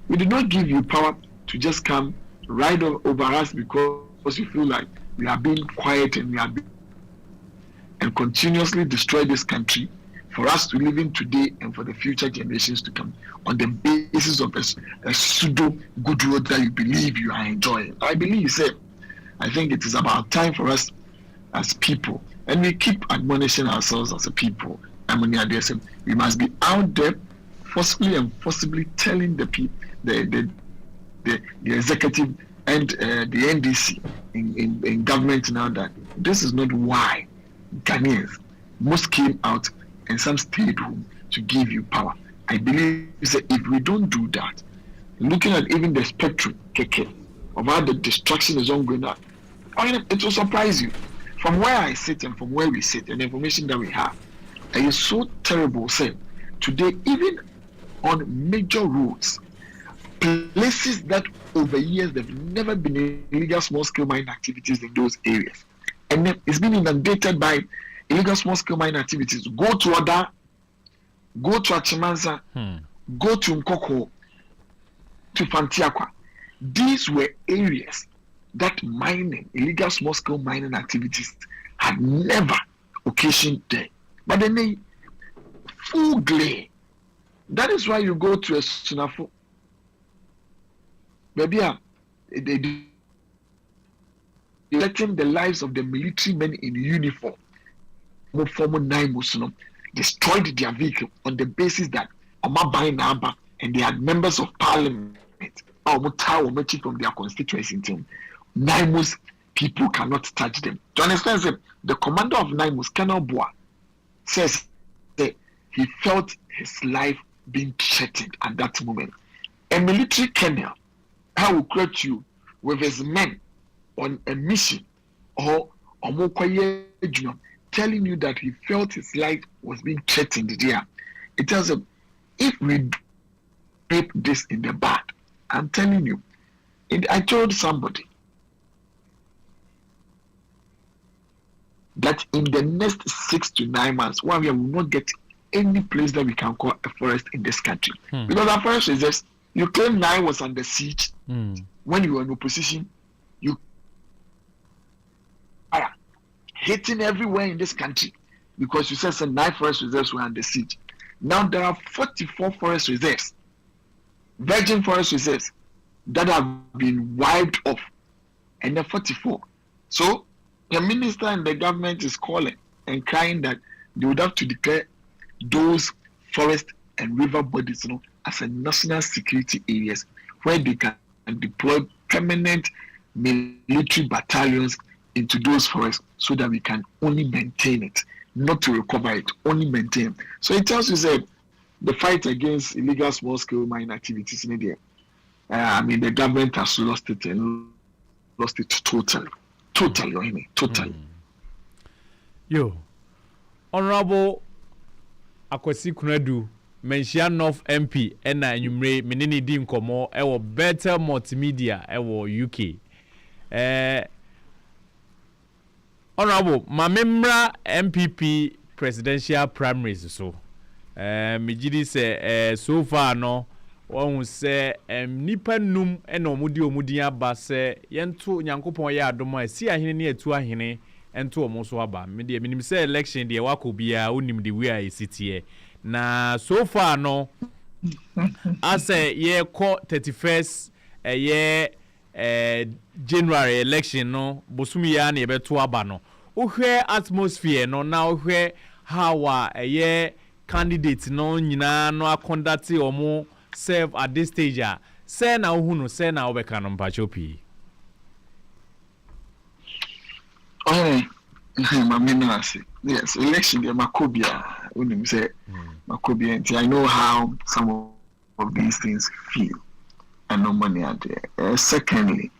we did not give you power to just come ride over us because you feel like we are being quiet and and continuously destroy this country for us to live in today and for the future generations to come on the basis of a pseudo good road that you believe you are enjoying. I think it is about time for us as people, and we keep admonishing ourselves as a people. We must be out there forcibly telling the people, the executive and the NDC in government now that this is not why Ghanaians most came out and some stayed home to give you power. I believe that if we don't do that, looking at even the spectrum of how the destruction is ongoing now, it will surprise you. From where I sit and from where we sit and the information that we have, it is so terrible saying today, even on major roads, places that over years they've never been illegal small-scale mining activities in those areas, and it's been inundated by illegal small-scale mining activities. Go to Oda, go to Achimanza, go to Nkoko, to Fantiakwa. These were areas that illegal small-scale mining activities had never occasioned there. But then they full glare. That is why you go to a Sunafo. Maybe they letting the lives of the military men in uniform, destroyed their vehicle on the basis that and they had members of parliament from their constituency team. Naimus people cannot touch them. Do you understand? The commander of Naimus, Colonel Boa, says that he felt his life being threatened at that moment. A military colonel, how will create you with his men on a mission or telling you that he felt his life was being threatened there. It tells him, if we keep this in the bud, I'm telling you, I told somebody that in the next 6 to 9 months, we will not get any place that we can call a forest in this country. Because our forest reserves, you claim Nai was under siege when you were in opposition. You are hitting everywhere in this country because you said some 9 forest reserves were under siege. Now there are 44 forest reserves, virgin forest reserves, that have been wiped off, and they're 44. So the minister and the government is calling and crying that they would have to declare those forest and river bodies, as a national security areas where they can deploy permanent military battalions into those forests so that we can only maintain it, not to recover it, only maintain. So it tells you that the fight against illegal small-scale mining activities in India, the government has lost it and lost it totally. Yo, Honorable Akwasi Kunadu, Menshia North MP, ena enyumre menini di nkomo ewo Bethel Multimedia ewo UK. Honorable, mamemra NPP Presidential Primaries so. Mijidi se so far no won se nipa num ena omudi aba se yento Nyankopon ye adom a si ahene ne atu ahene ento omo so aba. Me de minim se election de wakobia onim de we a sitie. Na so far no as ye ko 31st January election no bosumi ya na ebeto aba no ohwe atmosphere no na ohwe how candidate no nyina no conduct omo serve at this stage say na ohunu say na obeka no mpacho pi yes, election de makobia unim say makobia. I know how some of these things feel and no money are there. Secondly,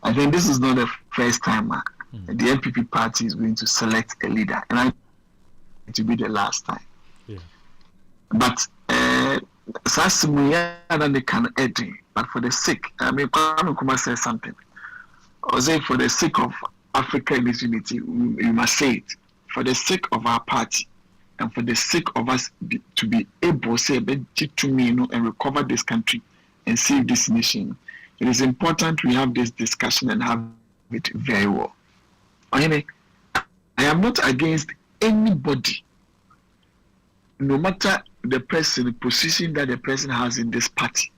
I think this is not the first time the NPP party is going to select a leader, and I think it will be the last time. Yeah. But they can add, but for the sake, Kwame Nkrumah said something. I say for the sake of Africa in its unity, we must say it. For the sake of our party, and for the sake of us to be able to and recover this country and save this nation, it is important we have this discussion and have it very well. I am not against anybody, no matter the person, the position that the person has in this party.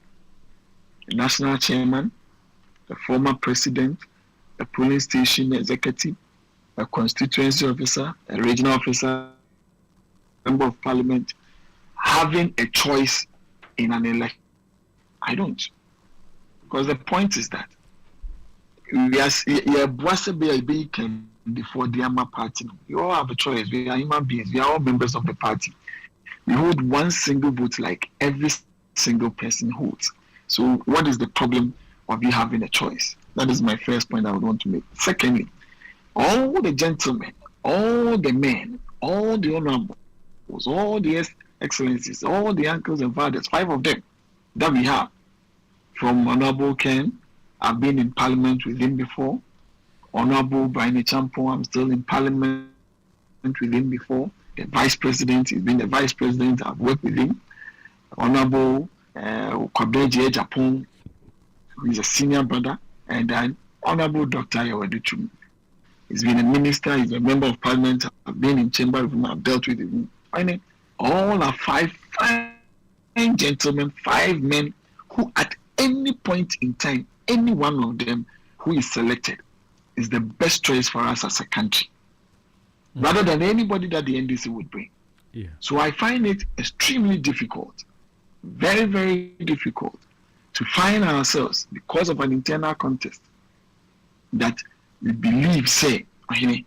The national chairman, the former president, a polling station executive, a constituency officer, a regional officer, member of parliament, having a choice in an election. I don't. Because the point is that we are before the AMA party. You all have a choice. We are human beings. We are all members of the party. We hold one single vote like every single person holds. So what is the problem of you having a choice? That is my first point I would want to make. Secondly, all the gentlemen, all the men, all the honorables, all the excellencies, all the uncles and fathers, 5 of them that we have, from Honorable Ken, I've been in parliament with him before. Honorable Brian Champo, I'm still in parliament with him before. The vice president, he's been the vice president, I've worked with him. Honorable Kwabeji Japan, who is a senior brother, and then Honorable Dr. Yawaduchum. He's been a minister, he's a member of parliament, I've been in chamber with him, I've dealt with him. I mean, all are 5 fine gentlemen, 5 men who at any point in time, any one of them who is selected is the best choice for us as a country, rather than anybody that the NDC would bring. Yeah. So I find it extremely difficult, very, very difficult to find ourselves, because of an internal contest, that we believe, say, I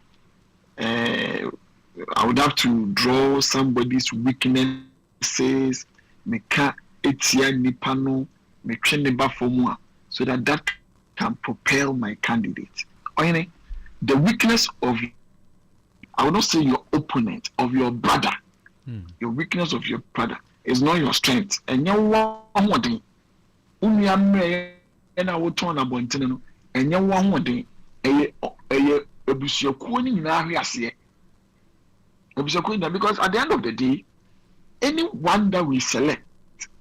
would have to draw somebody's weaknesses, so that can propel my candidate. The weakness of, I would not say your opponent, of your brother, your weakness of your brother is not your strength. And you want to and I will turn about and you want to because at the end of the day, anyone that we select,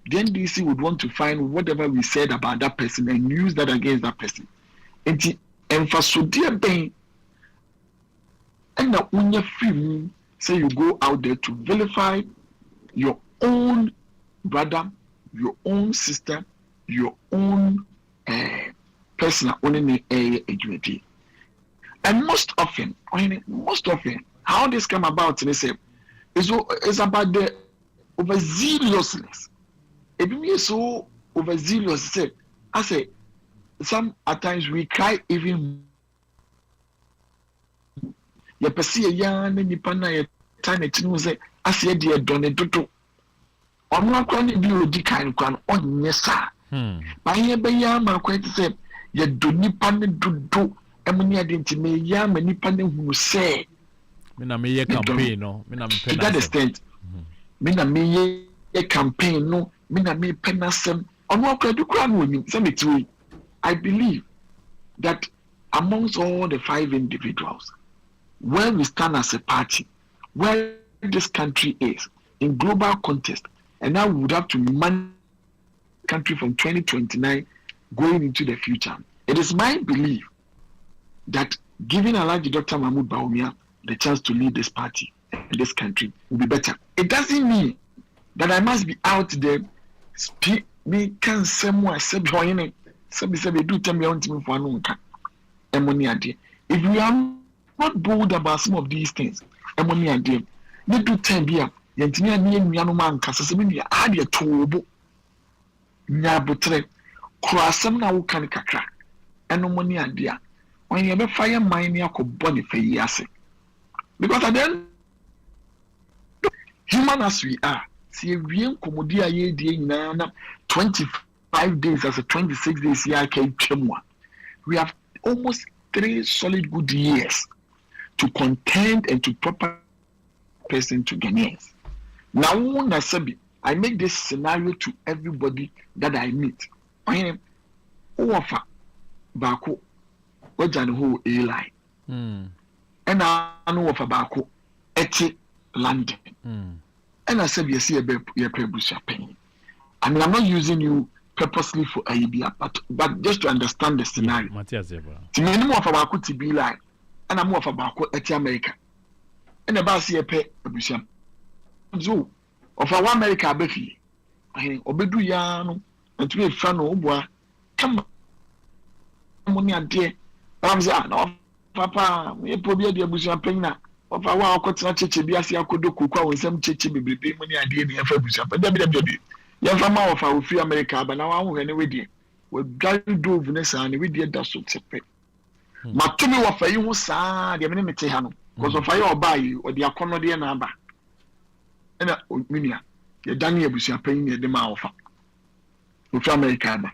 the NDC would want to find whatever we said about that person and use that against that person. And the emphasis being, and now when you're free, say you go out there to vilify your own brother, your own sister, your own person owning a duty. And most often, how this come about, they say, is about the overzealousness Ebi so overzealous. Say, I say, some at times we cry even. Ye pesi ya na nipa na ye tane tinu say, I say de done dodo. Ono akwa ne bi odi kan kwa no onye sa. Ba ye be ya ma kwa ti say ye do nipa ne dodo emuni ade ntime ya ma nipa ne hunu say. Me na me ye campaign no, me na me to that extent. Me na me ye campaign no, me na me penasem. Ono akwa du kwa no ni say me tiwi. I believe that amongst all the 5 individuals, where we stand as a party, where this country is in global context, and now we would have to manage the country from 2029 going into the future. It is my belief that giving Alhaji Dr. Mahmoud Bawumia the chance to lead this party and this country will be better. It doesn't mean that I must be out there me can somewhere say do tell me on to me for nunca. If we are not bold about some of these things, money idea. They do 10 beer, Yantinia Niano man, Casasamia, Adia Tobo Nabutre, Crossam now can crack, and no money idea. When you have a fire mine, you could bonny for years. Because at then, human as we are, see a real commodia ye day nana 25 days as a 26 days year we have almost 3 solid good years to contend and to proper person to Ghanaians. Now, I make this scenario to everybody that I meet. I offer Baku, what I know a line. And I know of Baku, Eti London. And I said, you see a pain. I mean, I'm not using you purposely for ABA, but just to understand the scenario. To me, more of Baku to be like, and I'm more of Baku Eti America. And about see a pay a busham. So, of our America, Befi, I obedu yano, and to be a fan of boy, come money and dear. Ramza, no, Papa, we probably the busham pena. Of our cotton church, Biasia could do cook with some church, be money idea in a busham, but WW. Yafama of our free America, but now I'm going to we got to do Vanessa and we did that so separate. Matumi wa fayi ho saa de me mete ha no because of fayi obai o de akono de na aba na minia ye dan ye busia pan ye de ma ofa o fi America ba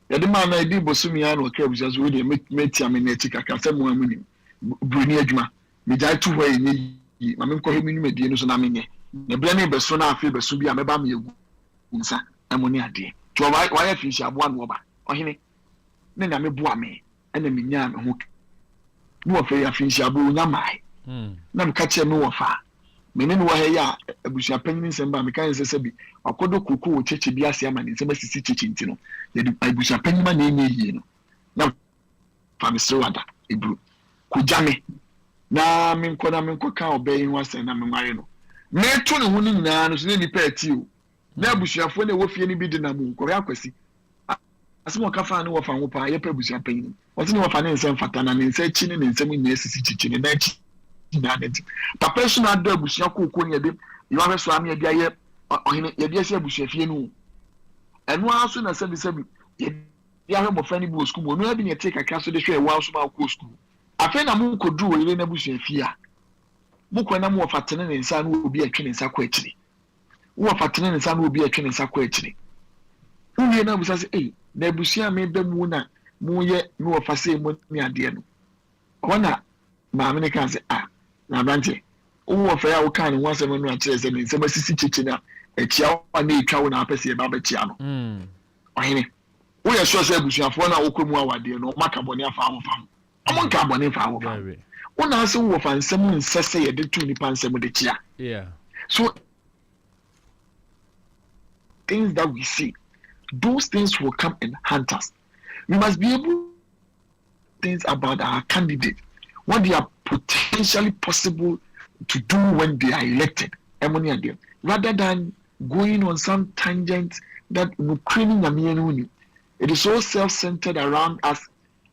ye de ma na di bosumi ya no ka busia so de meti ame na tika ka se mo amuni bruni adwuma me jai tu hɔ yi ma me nkɔ he minu medie no so na menye ne bla ne beso na afi beso bi a meba me egu nsa amoni ade to wa ya fi shi aboa no ba ohene ne na me boa me ena menya me ho no fa ya finshi abo nya mai na me ka che me wo fa me ne wo ha ya abusua panyin nsem ba me kan se bi akodo kuku wo cheche bi ase ama ne nsem asisi cheche nti no ye di abusua panyin ma na enye yie no na fa me sro wada ebru kujame na me nko ka obayin ho ase na me mare no me to ne ho ni nyina no so ne nipa ati o na abusuafo ne wo fie ne bi de na mu ko ya kwasi asimo kafa ne wo fa ho pa ye pa abusua panyin wọ́n ti ní wọ́n fa ne nsẹ́m fata na ne nsẹ́ kyi ne nsẹ́m nyina sisi kyikyi ne nan kyi na ne ti papa nso na adọ abusua kooko ne yɛde yɛwɔ ahwɛ so ame yɛde ayɛ ɔhene yɛde asi abusua fie no ɛno ara so na sɛbi yɛde ahwɛ mmɔfra no bi wɔ sukuu mu ɔno abi ne yɛte kakra so de hwɛ ɛwɔ nso ma akɔ sukuu afei na mo nkɔduru wɔ yere no abusua fie a mo kɔ na mo wɔ fatene ne nsa no obi atwe ne nsa kɔ akyiri wɔ fatene ne nsa no obi atwe ne nsa kɔ akyiri wowie na abusa sɛ ei na abusua me bɛ mu na moye me wo fase mo ni ade no wana maame ne kan se na branche wo fa ya wo kan wo asem no a kire se ne nsem asisi chichi na echia wa na etwa wo na apese e ba ba chia no ohene wo ye so se abusuafo na wo komu awade no maka bone afa amfa amon ka bone fa wo fa wo na se wo fa nsem nsese ye de tu nipa nsem de chia so things that we see those things will come and haunt us. We must be able to think about our candidate, what they are potentially possible to do when they are elected, rather than going on some tangent that it is so self-centered around us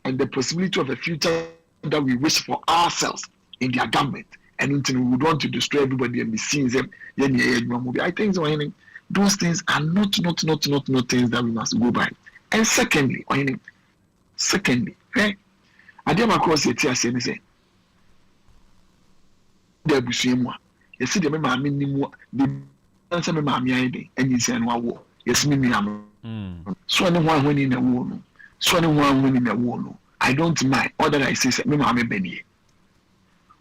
and the possibility of a future that we wish for ourselves in their government, and we would want to destroy everybody and be seeing them. I think so. Those things are not things that we must go by. And secondly, hey, I did across the tears and say, there be same one. You see, the mammy, the answer me, mammy, and you say, wow, yes, me, so anyone winning a war, so anyone winning a war. I don't mind. All that I say, me, mammy, Benny.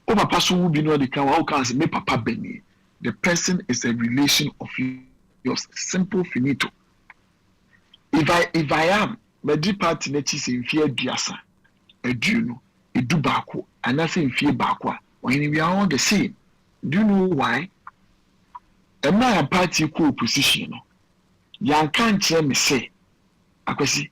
Oh, my person will be no the can, how can say, me, papa, Benny. The person is a relation of yours. Simple, finito. If I am, my deep party is in fear, diasa, a duno, a dubaco, and nothing fear bacqua. When we are all the same. Do you know why? A man party cool position. Yan can't tell me say, Akwasi.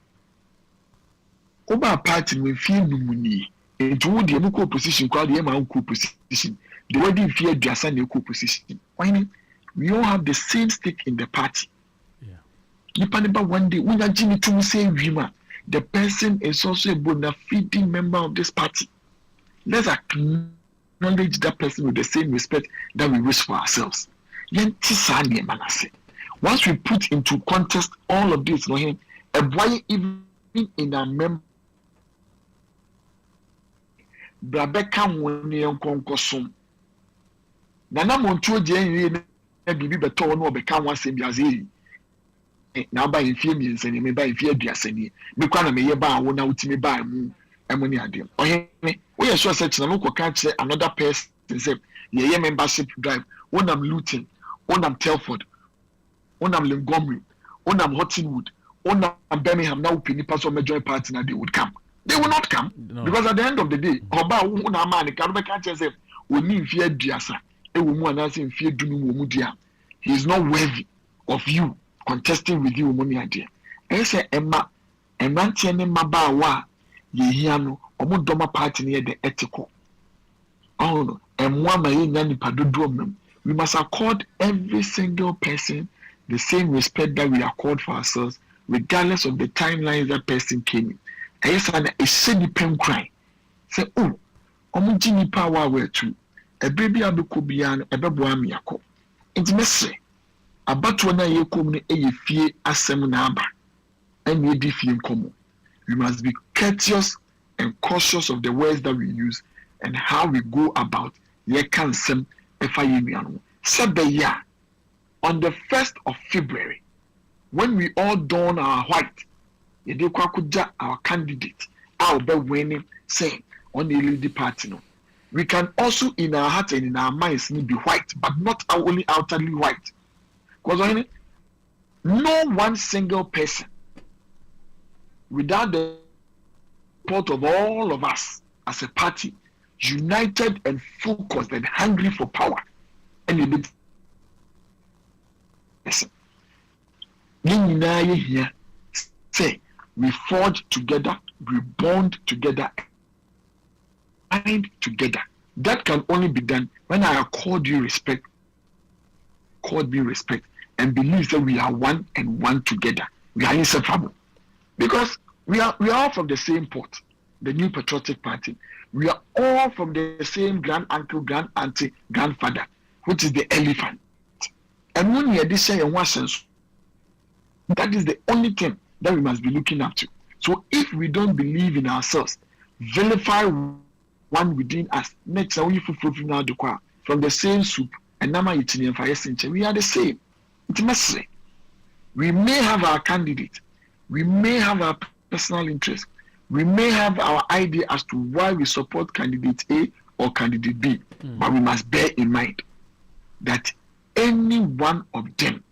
Oba party will feel money. Into the equal position called the man cool position. The wedding fear just an equal position. Why? We all have the same stake in the party. Yeah. One day, when I Jimmy to say Rima, the person is also a bona fide member of this party. Let's acknowledge that person with the same respect that we wish for ourselves. Once we put into context all of this, a boy even in a member, Brabeka Wonian Concosom. Nana Montour Jane, Bibi Beton, or become one same Yazzi. Now by inferiors and you may buy fear Biasani, because may buy one out to me by ammonia. We are sure such a local can't say another person say, yeah, membership drive, when I'm Luton, when I'm Telford, when I'm Montgomery, when I'm Hottenwood, when I'm Birmingham, now Penny Pass or major party, and they would come. They will not come because at the end of the day, Oba una man can't say we need fear Diasa, a woman as in fear Dunu. He is not worthy of you contesting with you money idea. I say Emma and Rantian Mabawa, Yehiano, Omodoma party near the ethical. Oh no, and one may nani padudrum. We must accord every single person the same respect that we accord for ourselves, regardless of the timelines that person came in. I said a shady pen cry. Say, oh, Jimmy power were true. A baby abukobian, a babuamiako. It's messy. About when I come a fear as seminaba. And we defeat common. We must be courteous and cautious of the words that we use and how we go about ye can sem FIUmiano. Sabeya on the 1st of February, when we all don our white, our candidate, our be winning, saying on the lady party. No. We can also in our hearts and in our minds be white, but not only outwardly white. Because no one single person, without the support of all of us as a party, united and focused and hungry for power, and a bit. Here, say we forge together, we bond together, bind together. That can only be done when I accord you respect, and believe that we are one and one together. We are inseparable because we are all from the same pot, the New Patriotic Party. We are all from the same grand uncle, grand auntie, grandfather, which is the elephant. And when we are this in one sense, that is the only thing that we must be looking up to. So if we don't believe in ourselves, vilify one within us, next from the same soup, and Nama Itinian Fire Center, we are the same. It must say. We may have our candidate, we may have our personal interest, we may have our idea as to why we support candidate A or candidate B, but we must bear in mind that any one of them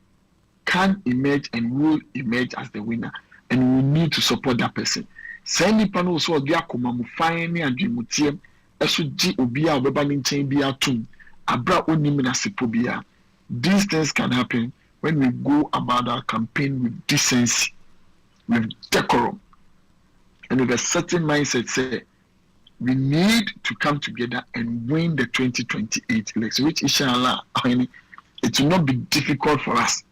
can emerge and will emerge as the winner, and we need to support that person. Send the panel so they are fine and Jimutium, SG Ubia, Bebanin Chain Bia Tum, Abra Unimina Sipobia. These things can happen when we go about our campaign with decency, with decorum, and with a certain mindset. Say we need to come together and win the 2028 election, which inshallah, it will not be difficult for us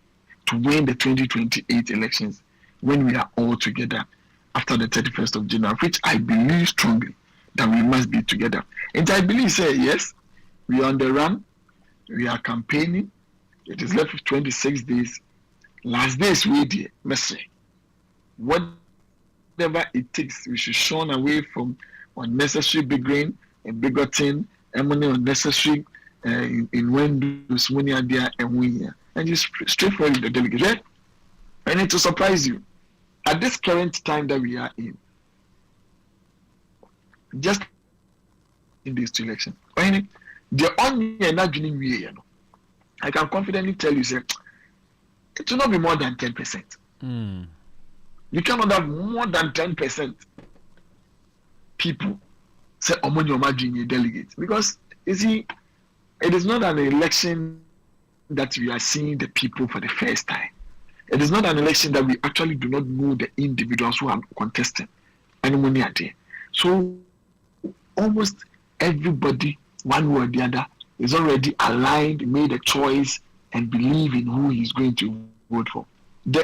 to win the 2028 elections when we are all together after the 31st of January, which I believe strongly that we must be together. And I believe, say, yes, we are on the run, we are campaigning, it is left with 26 days, last days we did messy. Whatever it takes, we should shun away from unnecessary bickering and bigoting, and money unnecessary in when those money are there and we and just straightforward the delegate. Right? I need to surprise you. At this current time that we are in, just in these two elections, the only imagining we I can confidently tell you, say, it will not be more than 10%. You cannot have more than 10% people say Omonyomaji delegates, because you see, it is not an election that we are seeing the people for the first time. It is not an election that we actually do not know the individuals who are contesting any money are there. So almost everybody, one way or the other, is already aligned, made a choice, and believe in who he's going to vote for. The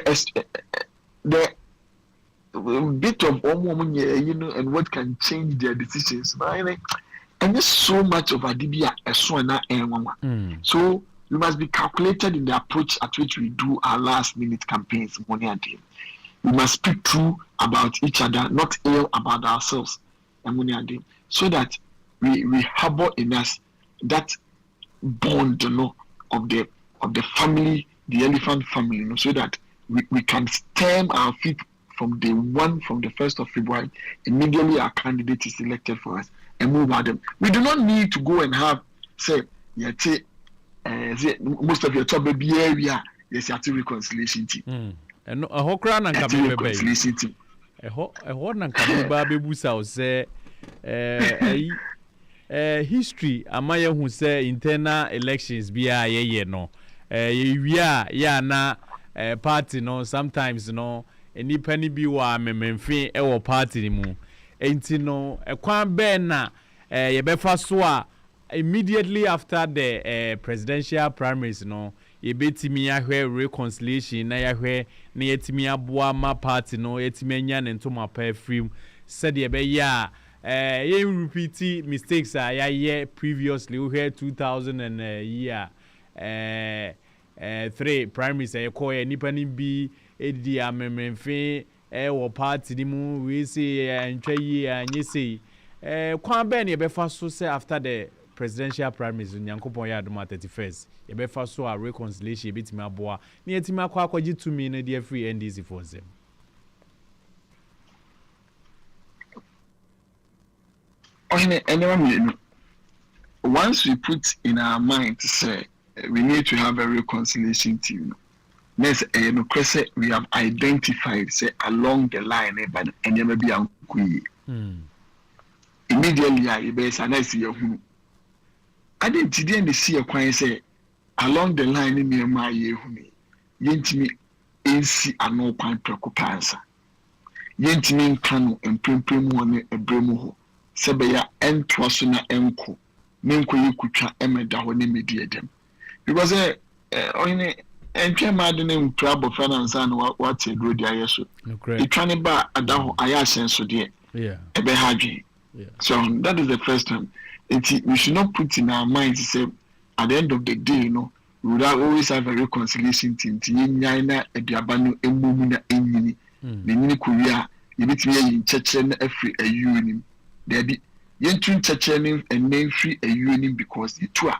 bit of and what can change their decisions. And there's so much of Adibia and so we must be calculated in the approach at which we do our last minute campaigns, money and day. We must speak true about each other, not ill about ourselves, and money and day, so that we harbor in us that bond, of the family, the elephant family, so that we can stem our feet from day one, from the 1st of February, immediately our candidate is elected for us and move at them. We do not need to go and have, say, most of your top baby area, yes, at reconciliation team. And a hokran and reconciliation team. A horn and Kababu South say, history, Amaya who say internal elections be a no. Na party, no, sometimes, any penny be wa memfin ewo party mu. Enti no, a kwan ben na, yebefa soa. Immediately after the presidential primaries, yebetimi ahwe reconciliation na yahwe na yetimi aboa ma party yetimi nya ne ntoma pa free said ye ya ye repeat mistakes ya ye previously we had 2000 and year 3 primaries e ko ye nipa ni bi edi amememfe wo party ni mu we say antwa yi anye say kwan ben yebefa so say after the presidential primaries Nyankopon ya adoma 31st ye be fa so a reconciliation ye betimi aboa na yetimi akwaji to me na dey free NDC for them. Once we put in our mind to say we need to have a reconciliation team, next we have identified say along the line but maybe immediately I be nice you. I didn't see a quiet say along the line in near my yentimi AC and no point preoccupanza. Yentimi cano and primprim a bremuho. Sebeya and twasuna enco. Menko yukucha emeda when immediate them. Because only and Madden trouble finance and what's a good yeso. It can ba adaho ayasen so dear. Yeah. Ebe haji. So that is the first time. We should not put in our minds to say at the end of the day, we would always have a reconciliation team. Tinyana Ediabanu Emumina Enini, the Mini Korea, you need to be in Chechen every a union. There be Yentun Chechening and name free a union because the tour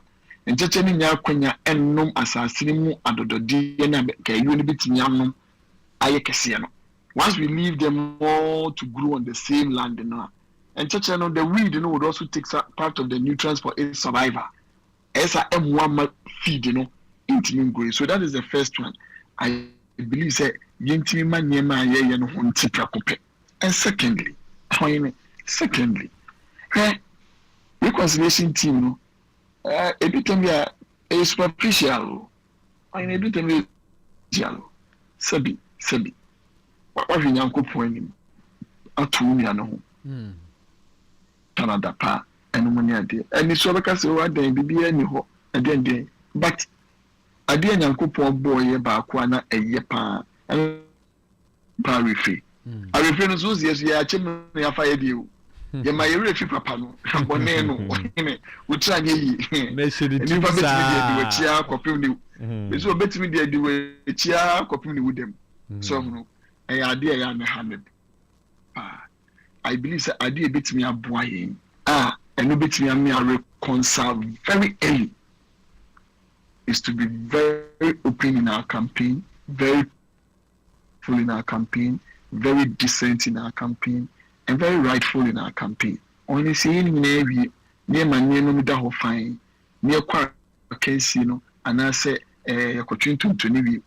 and Chechening Yakwenya and nom assassinimu and the DNA Unibitianum Ayakasiano. Once we leave them all to grow on the same land now. And Checheno, the weed, would also take part of the nutrients for its survivor. As a M1 feed, into growing. So that is the first one. I believe that Yentimi Manyema Yan Hontipa Cope. And secondly, reconciliation team, a bit of a superficial. I need a bit of a Sabi. What have you now point to me? I know. Canada pa and money idea. And it's all because you are there, be any ho, again, but I didn't uncle boy about Kwana a yepa and parry free. I refuse, yes, yeah, chimney, I fired you. ye ma yere fi papa no bone no we try ye me shiri ni pa betimi de we chia kopim ni me so betimi de we chia kopim ni wudem so no e ade e ya me hamid I believe say ade e betimi aboa yen eno betimi am me reconcile very early is to be very open in our campaign, very full in our campaign, very decent in our campaign, and very rightful in our campaign. Only seeing me near my name no da ho fine, near kwa case and I say opportunity to nibi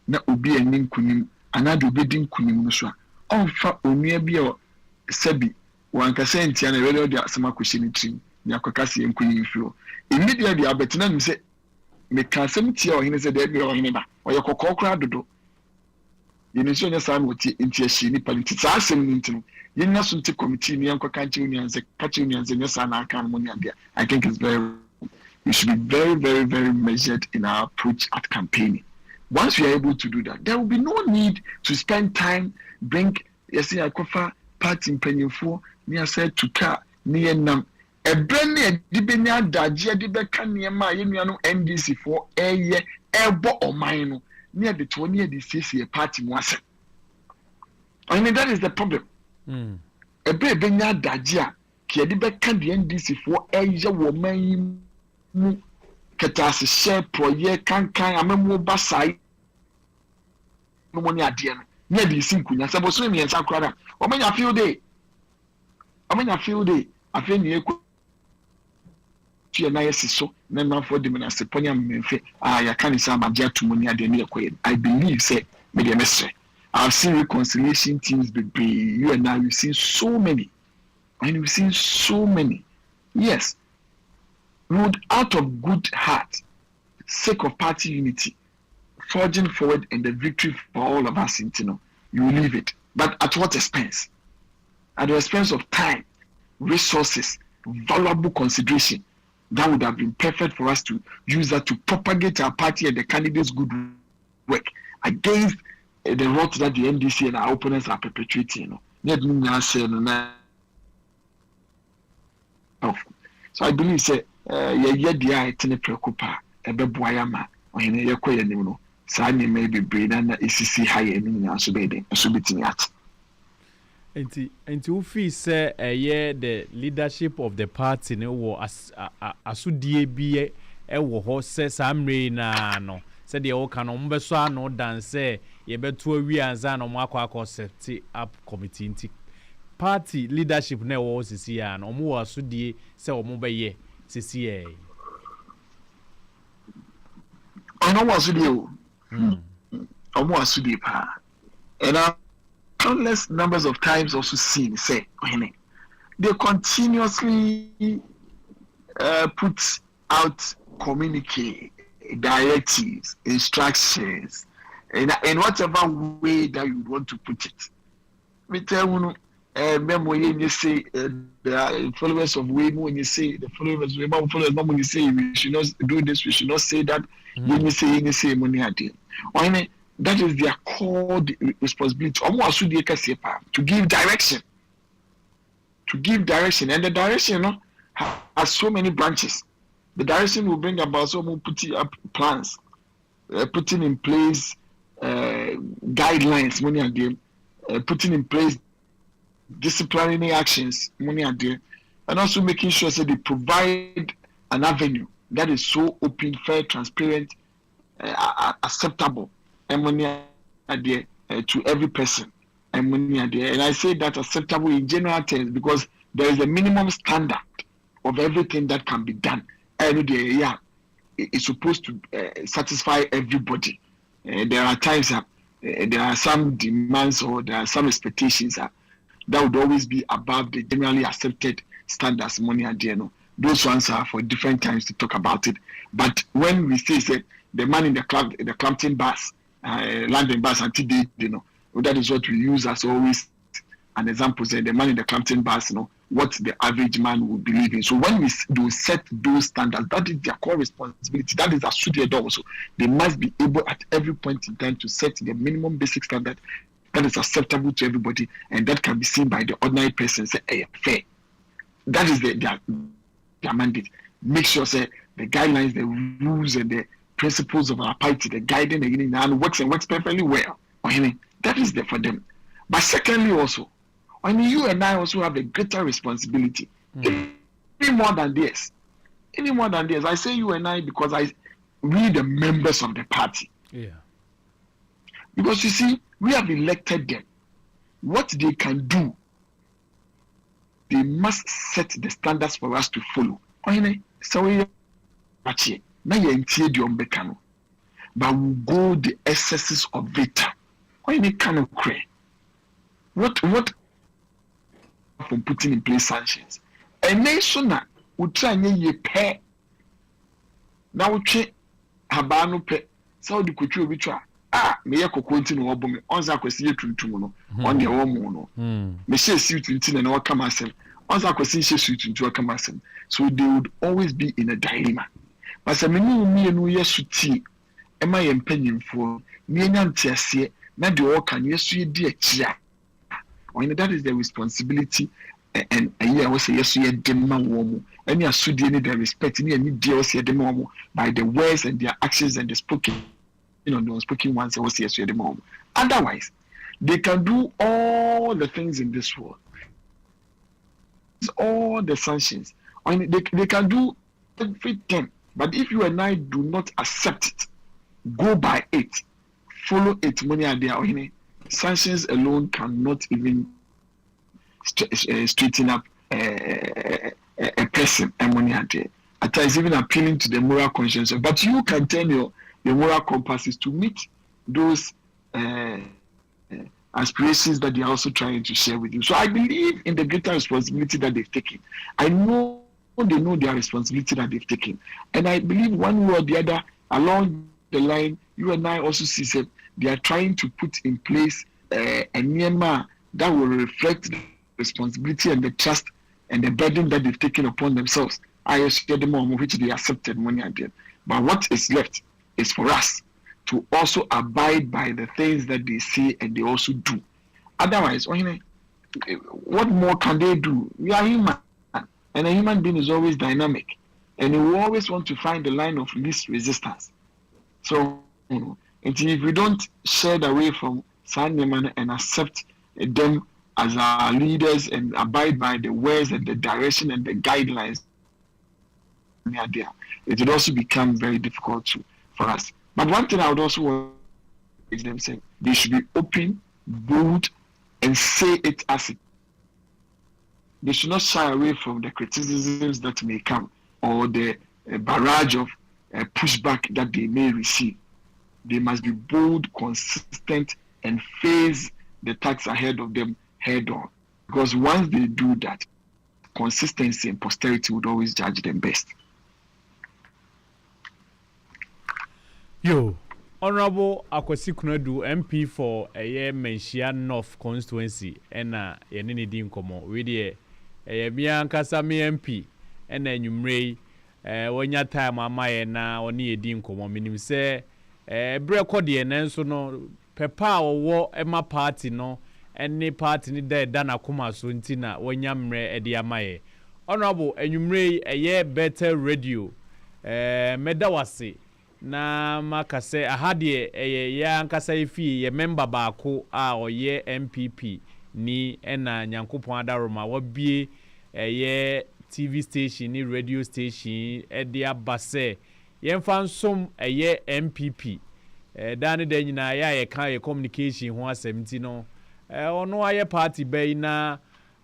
na obi anim kunim anado bedin kunim no so onfa onua bi o sebi wanka senti na really dey asema kwhye trim nya kwakase enkunim firo immediately abetina nim say me ka sem tia o hene say dey bi o hene ba o ye kokokora dodo yini so nya sa no ti enti ahyi ni paliti sa asem ni ntino yenya so nti committee ni yanko kan chiu ni anze ka chiu ni anze nya sa na aka no ni ade I think it's we should be very, very, very measured in our approach at campaigning. Once we are able to do that, there will be no need to spend time, bring, I cover party in Pennyfo, near said to car, near nam. A brand new Dibenia Dajia Dibeka near my NDC for a year, elbow or mine, near the 20 the CC party was. I mean, that is the problem. A Benya Dajia, Kiadibeka the NDC for a year woman. Ketase share proye kankan amemu basai no money ade no na di sinkunya se boso mi ensa krada o menya field day afi ni eku tie na yesiso na na for dem na se ponya memfe ya kan isa magia to money ade na ekoye. I believe say me dey message I've seen reconciliation teams be you and I we've seen so many yes. Would out of good heart, sake of party unity, forging forward and the victory for all of us in Tino, you will leave it. But at what expense? At the expense of time, resources, valuable consideration. That would have been perfect for us to use that to propagate our party and the candidates' good work against the rot that the NDC and our opponents are perpetrating. So I believe say ye dia etene preocupa ebeboa ma ohene ye koye nim no sa ni maybe brain na esisi high nim na so be den so betini at enti we feel say the leadership of the party ne wo asudie bi wo ho say samre na no say de wo kan no mbeso ano dan say ye beto awi anza no akwa set up committee nti party leadership na wo sisi ya no mo asudie say wo be ye CCA. I know what's the and countless numbers of times also seen say they continuously put out communique, directives, instructions, in whatever way that you want to put it. Me tell you. When you say the followers of Waymo, when you say the followers when you say we should not do this, we should not say that. When you say money at it. That is their core responsibility. Almost to give direction. And the direction has so many branches. The direction will bring about someone putting up plans, putting in place guidelines, money at them, putting in place disciplinary actions, money are there, and also making sure that they provide an avenue that is so open, fair, transparent, acceptable, and money are there to every person, and money are there. And I say that acceptable in general terms because there is a minimum standard of everything that can be done. And it's supposed to satisfy everybody. There are times there are some demands or there are some expectations that would always be above the generally accepted standards money and those ones are for different times to talk about it. But when we say the man in the Clampton bus, London bus until that is what we use as always an example. Say the man in the Clampton bus, what the average man would believe in. So when we do set those standards, that is their core responsibility. That is also their also. They must be able at every point in time to set the minimum basic standard that is acceptable to everybody, and that can be seen by the ordinary person. Say, hey, fair. That is their mandate. Make sure, say, the guidelines, the rules, and the principles of our party, the guiding and works perfectly well. That is there for them. But secondly, also, you and I also have a greater responsibility. Any more than this. I say you and I because we the members of the party. Yeah. Because you see, we have elected them. What they can do, they must set the standards for us to follow. So we but we go the excesses of it. What from putting in place sanctions? And nation would try ye pay. Now we habano pay. So the country we try. Me yakokunti no obo me onza kwesi yetuntum no on the omo no me share suit tuntin na waka masem onza kwesi share suit tuntu waka masem. So they would always be in a dilemma. But se me no yesuti e ma ye mpanyimfo me nya ntiase na de o kan yesu ye di achia. That is the responsibility and I was say yes ye demma wo mu any asudi any the respect any deal was ye demma wo by the words and their actions and the spoken the unspoken ones was yes ye demma wo. Otherwise they can do all the things in this world, all the sanctions, they can do everything, but if you and I do not accept it, go by it, follow it, money are there. Sanctions alone cannot even straighten up a person and money are there. At times even appealing to the moral conscience. But you can turn your moral compasses to meet those aspirations that they are also trying to share with you. So I believe in the greater responsibility that they've taken. I know they know their responsibility that they've taken. And I believe one way or the other along the line, you and I also see that they are trying to put in place a NEMA that will reflect the responsibility and the trust and the burden that they've taken upon themselves. I share them on which they accepted money and did. But what is left is for us to also abide by the things that they say and they also do. Otherwise, what more can they do? We are human, and a human being is always dynamic, and he will always want to find the line of least resistance. So, if we don't shy away from Sanyaman and accept them as our leaders and abide by the words and the direction and the guidelines, it would also become very difficult for us. But one thing I would also want is them saying they should be open, bold, and say it as it. They should not shy away from the criticisms that may come or the barrage of pushback that they may receive. They must be bold, consistent, and face the task ahead of them head on. Because once they do that, consistency and posterity would always judge them best. Yo, Honorable Akwesi Kunadu, MP for Menchia North constituency, and Yenini Dinkomo, with the Biankasami MP, and then you may when your time Mama na oni Dinkomo, meaning say, Brecodi and so no, Papa or war Emma party no, any party ni there than a Kuma Suntina, when Yamre Ediamaye. Honorable, and you may a year better radio, Medawasi. Na makase ahadie ya ankasa ifi ye member baako a oye NPP ni ena nyankopon adaroma wabie ye TV station ni radio station de abase ye mfa nsom ye NPP dan de nyina ya ye kan ye communication ho asemti no ono aye party bay na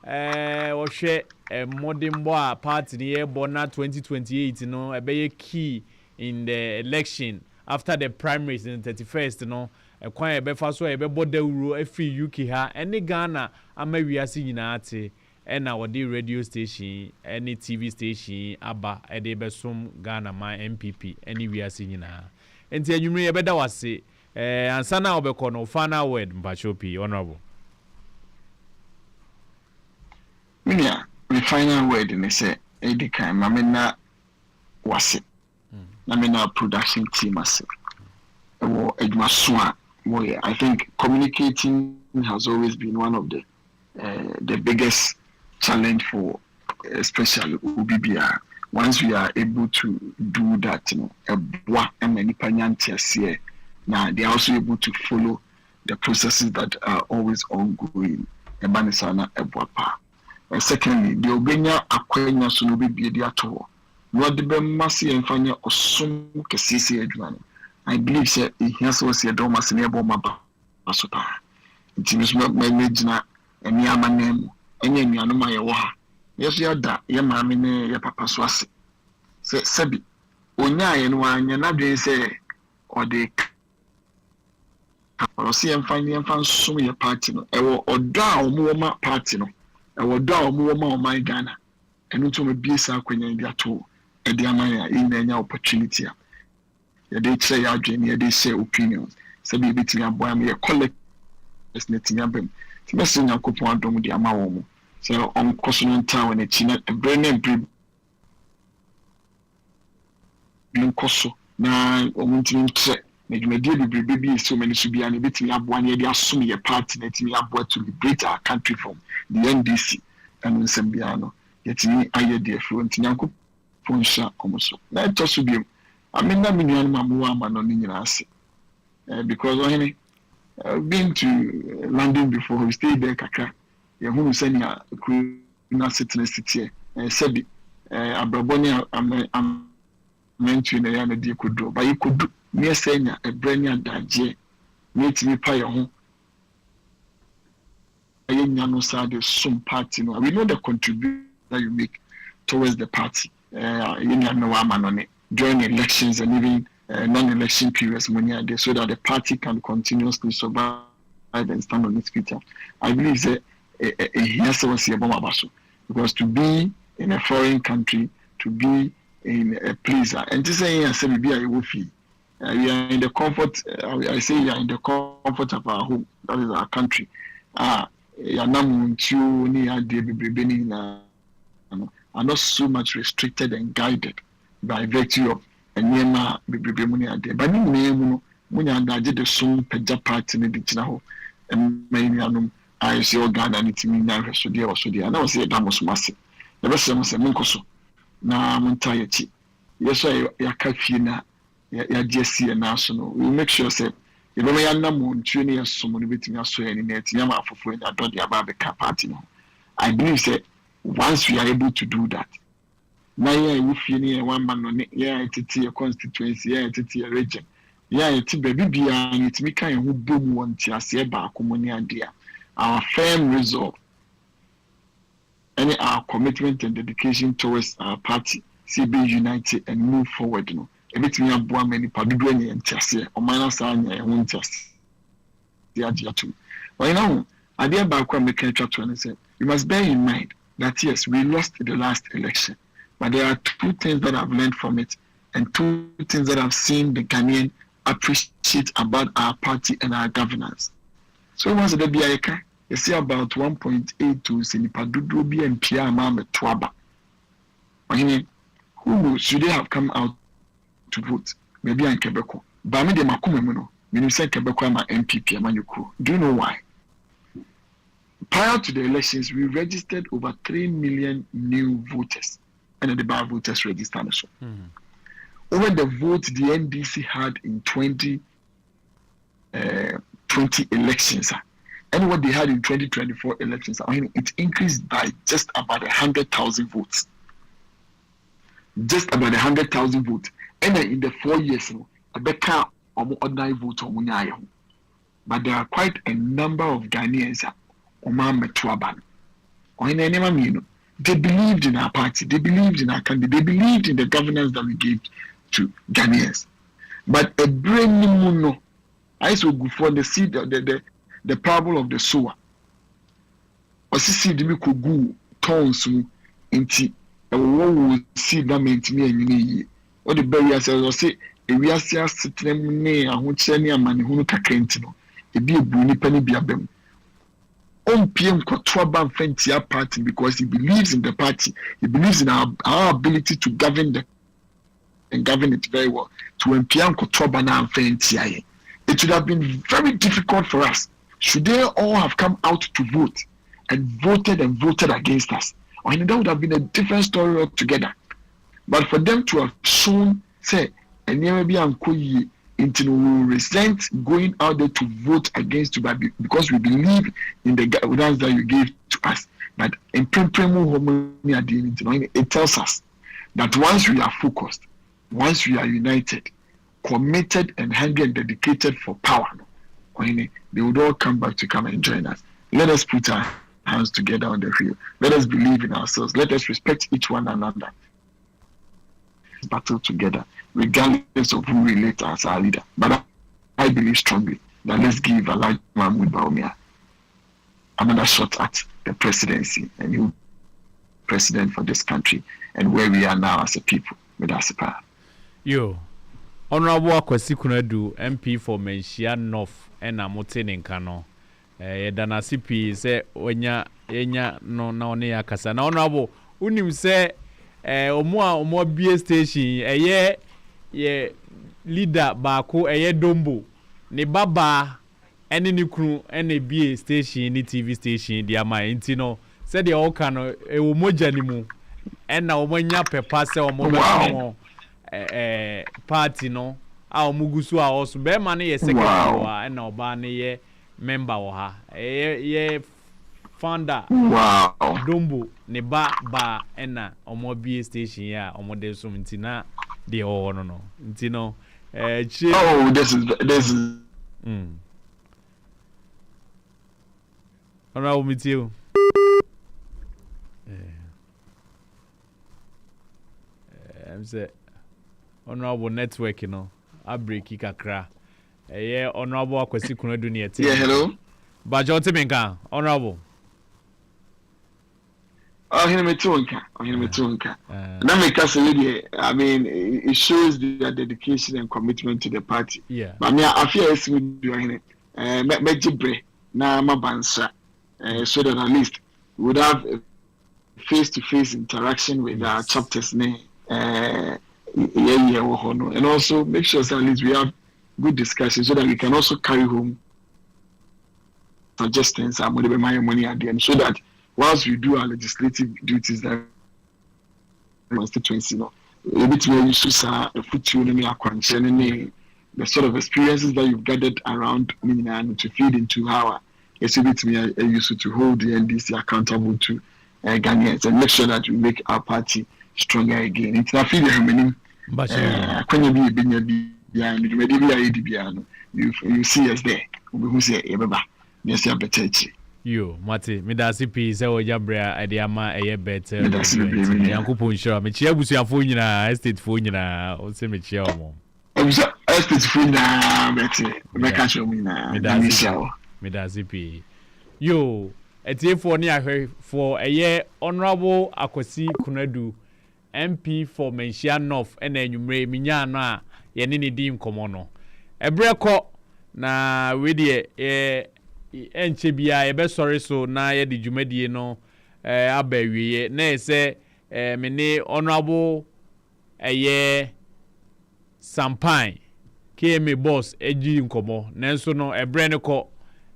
ohwe modern boy party ni ye bona 2028 no ebe key in the election after the primaries in the 31st, kwan ebe fa so ebe bodawuro afi UK ha any Ghana amawiase nyinaate na wodi radio station any TV station aba ede besom Ghana ma NPP any wiase nyina enti anwumre ebe da wase ansa na obekọ no final word mpachopi honorable minia the final word ni say edikan mamena wase na production team as I think communicating has always been one of the biggest challenge for especially UBBR. Once we are able to do that, now they are also able to follow the processes that are always ongoing. Secondly, the Obenya Aquena Sunubi Bidiato. What the Bemasi and Fanya or some Cassisi Edwan. I believe that he has also a domas nearby Masupa. It is not my major and Yama name, and Yanuma Yawa. Yes, Yada, Yamamine, Yapapa Swasi. Say Sebi, Onya and one Yanabin say, or they or see and find and found so many party, or down more party. I will draw more my Ghana, and not to be a when you're too, and the Amaya in any opportunity. They say, they say opinions. So be between a boy, me a collect as netting up him. To messing a coupon with the Amaomo. So on Cosson Town and a chin and brain and being cosso. Now, on check. Make me deal with baby so many should be an bit me up 1 year. They assume your party that me up to liberate our country from the NDC and Sembiano. Yet me, I hear dear fluent in Yanko Ponsha almost. Let us be. I mean, that means I'm on Indian because I've been to London before. We stayed there, Kaka. You who send ya Queen city, Sebi, Abrabonia, I'm meant to in the end you could do, but you could do. Near saying a brand new danger, meet me pay your home. I know side some party. No, we know the contribution that you make towards the party. You know, on it during elections and even non-election periods when you're there, so that the party can continuously survive and stand on its feet. I believe that yes, I was a because to be in a foreign country, to be in a place, and to say, I said, be a woofy. We are in the comfort. I say we are in the comfort of our home. That is our country. Are not so much restricted and guided by virtue of Nyema Bibrimuni there. But in Munya did the soon Peja party in the Chinaho and Manianum. I see all Ghana and it mean now so dear or so dear. And I was say that was massive. The rest of them say Munkoso. Na Montayachi. Yes, I Yakafina. Ya GSC and national. We make sure say you know ya namu training someone betting us so any net yama for and don't the about the party. I believe say once we are able to do that, now yeah we feel one man on it, yeah it's a constituency, yeah it's a region, yeah it's baby and it's me kind who boom one tia say back idea. Our firm resolve and our commitment and dedication towards our party, be united and move forward, you know. Everything you have many Padugani and Chassis, or minus and won't just the idea too. Well, now, I dare back when we can try to say, you must bear in mind that yes, we lost the last election, but there are two things that I've learned from it, and two things that I've seen the Ghanaian appreciate about our party and our governance. So, once the BIK, you see about 1.8 to Sinipadudu BNP Amame Twaba. Who should they have come out to vote? Maybe in Quebec. But me de makumemuno. Me say Quebec am NPP amanyuku. Do you know why? Prior to the elections, we registered over 3 million new voters, and the bar voters registered also. Over the vote the NDC had in 2020 elections, and what they had in 2024 elections, it increased by just about 100,000 votes. Just about 100,000 votes. And then in the 4 years, a better or more ordinary vote on Munyayo. But there are quite a number of Ghanaians they believed in our party, they believed in our country, they believed in the governance that we gave to Ghanaians. But a brand new I saw go for the seed the parable of the sower. Or see the could go tons into a will see that meant me and you. What the barriers or say if we are sitting near which any man who can't be a bunny penny be a bem. PM Kotwaba Fentia party because he believes in the party, he believes in our ability to govern and govern it very well. To PM Kotwaba now Fentia. It would have been very difficult for us should they all have come out to vote and voted against us? Or that would have been a different story altogether. But for them to have shown, say, and never be uncoy, until we resent going out there to vote against you, because we believe in the guidance that you gave to us. But in it tells us that once we are focused, once we are united, committed, and hungry and dedicated for power, they would all come back to come and join us. Let us put our hands together on the field. Let us believe in ourselves. Let us respect each one another. Battle together, regardless of who we elect as our leader. But I believe strongly that let's give Elijah Mahmoud Bawumia another shot at the presidency, a new president for this country, and where we are now as a people with us. Yo, Honorable Akwasi Kunadu, MP for Menchia North, and Amotin in Kano. Danasipi say, Wenya no ne akasa. Na Honorable, unim say, omo BA station, ye leader bako, dombo, ne baba, ene ni kru, ene BA station, ni TV station, di ama intino. Said the Okano, moja ni mu, ena omanya pepa se omo party no, a omugusu a osu be man ye secretary wa ena oba ne ye member wa ha. Ye founder. Wow. Dombo ne ba ena omo BA station ya omo de so ntina de o no. Ntino oh, this is Honorable Mitio. I'm say honorable network, you know. I break kakra. Yeah, honorable Akwasi Kunadu ni eti. Yeah, hello. Bajote menka, honorable. Oh, hina metunka. That make us really, I mean, it shows their dedication and commitment to the party. Yeah. But me, I feel it's with doing it. Mejibre na mabansa, so that at least we would have face-to-face interaction with our chapters. And also make sure that at least we have good discussion so that we can also carry home suggestions and money at the end, so that whilst we do our legislative duties that constituency, a bit more you the sort of experiences that you've gathered around Minnan to feed into our bit me used to hold the NDC accountable to Ghanaians and make sure that we make our party stronger again. It's not feeling how many you see us there. Who say yo, Mati, Midasipi, so Jabra, Adiama, a better. Yankupo insure me. Chia was your phone, estate phone, or semi chiamo. Estate phone, better. Midasipi. Yo, a day for a year, Honorable Akwasi Kunadu. MP for Menchia North and then you may minyana yenini dim komono. Ebreko na wedi enche bia ebe sorry so na ye di dwumadie no abawie na ese me honorable Sampan KM boss eji nkomo nanso no ebre ne ko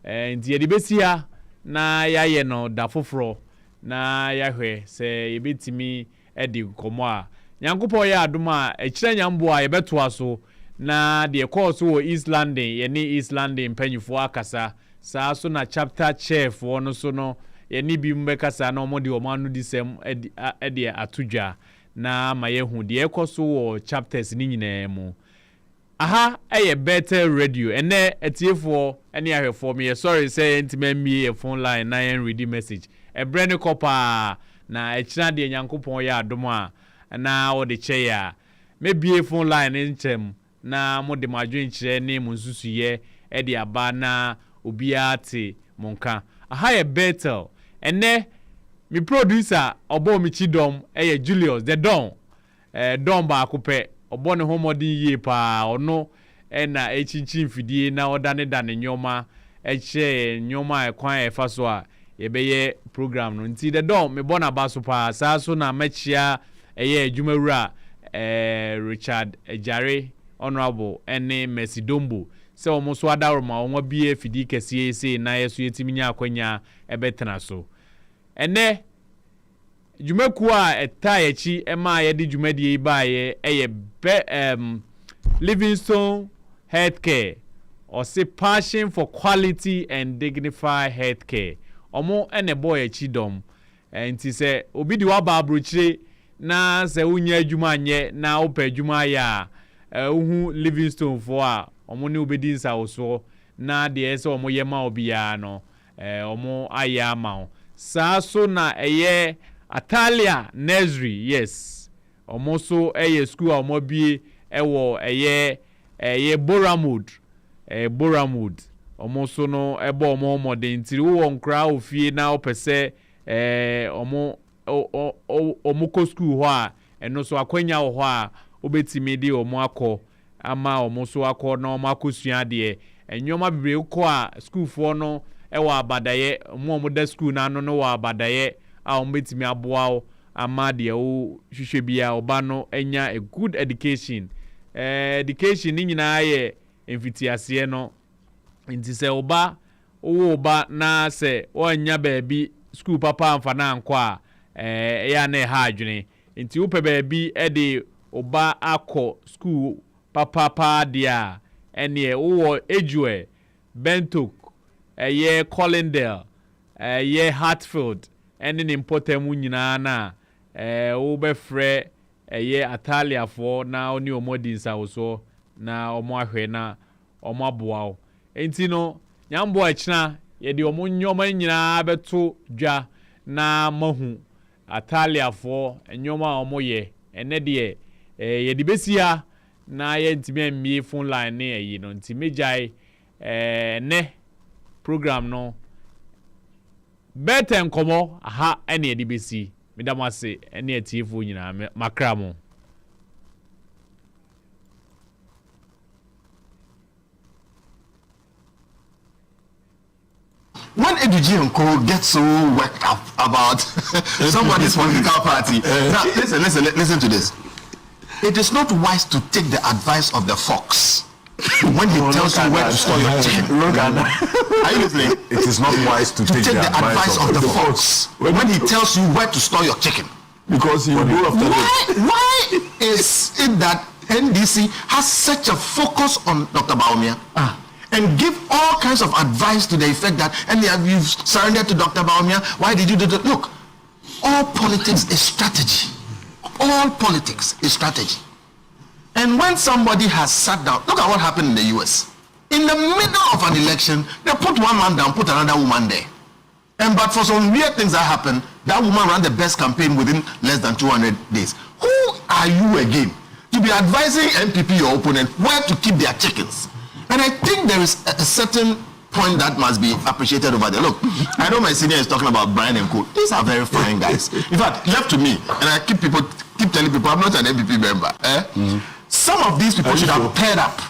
nti ye di besia na yaye no da foforo na yahwe se yebetimi edi komo a nyankopɔ ya adoma a ekire nyambo a yebeto aso na de course wo East London ye ni East London panyifo akasa saa so na chapter chef wono so no ye ni bi mbekasa na omode omanu disem edi atudwa na mayehu de ekoso wo chapters ni nyina mu aha Bethel radio ene etiefo ene ahwefo me sorry say ntime mi phone line na yen read message ebre ne kopa na ekina de nyankopon ya adom a na wo de che ya mebie phone line nchem na mo de madwen kire ne mo nsusuye e de aba na obia te monka aha Bethel ene mi producer obo mi chidom Julius the Don Don ba akopɛ obo ne homodi yie pa ono na echinchin fidie na odane dane nyoma eche nyoma ekwan efa so a yebeye program no nti the Don me bona ba so pa saa so na mechia adwumawura Richard Ejare honorable ene Mercy Dombo se omo so adaroma omo bie fidi kese se na yeso yetimi nya akwanya ebetena so ene dwumaku a eta yachi ema ye de dwumadie baaye eye Livingstone Healthcare or say passion for quality and dignified healthcare omo ene boy yachi dom enti se obi di wa ba abrochire na se unya adwuma anye na opa adwuma ya uhu Livingstone for a omo ne obedi nsa woso na de ese omo yema obia no omo aya ma sa so na eye Atalia Nursery yes omo so eye school omo bie ewo eye Boramwood omo so no ebo omo modern tiri wo nkra ofie na opese omo ko school ho a eno so akwanya ho a obetimi de omo akọ ama omo so akọ na omo akosua de enyoma bibre ko a school fo no ewa abadaye omo da school na no wa abadaye a omo betimi aboa ama de o hwehwe bia oba no enya a good education education ni nyina ye emfitiase no nti se oba na se onya baabi school papa amfa na anko a ya na ha adwene nti wo pe baabi de oba akọ school papa dia ene wo Ejue Bentok ye Collindale ye Hartfield ene ni important nyina na wo be frɛ ye Atalia for na oni omodinsa wo so na omo ahwe na omo aboa enti no nyambo achina ye de omo nyoma nyina beto dwa na mahu Atalia for nyoma omo ye ene de ye de besia na ye ntimi amie phone line ne yi no ntimi jai ne program no beten komo aha ene ye de besi medamase ene atiefo nyina makramo. When Eduji and Co get so worked up about somebody's political party, now listen to this. It is not wise to take the advice of the fox when he tells you where to store your chicken. Are you listening? It is not wise to take the advice of the fox when he tells you where to store your chicken. Because he will go after them. Why is it that NDC has such a focus on Dr. Bawumia? And give all kinds of advice to the effect that, and you've surrendered to Dr. Bawumia, why did you do that? Look, all politics is strategy. All politics is strategy. And when somebody has sat down, look at what happened in the US. In the middle of an election, they put one man down, put another woman there. And but for some weird things that happened, that woman ran the best campaign within less than 200 days. Who are you again to be advising NPP, your opponent, where to keep their chickens? And I think there is a certain point that must be appreciated over there. Look, I know my senior is talking about Brian and Co. These are very fine guys. In fact, left to me, and I keep telling people I'm not an NPP member. Some of these people should have paired up.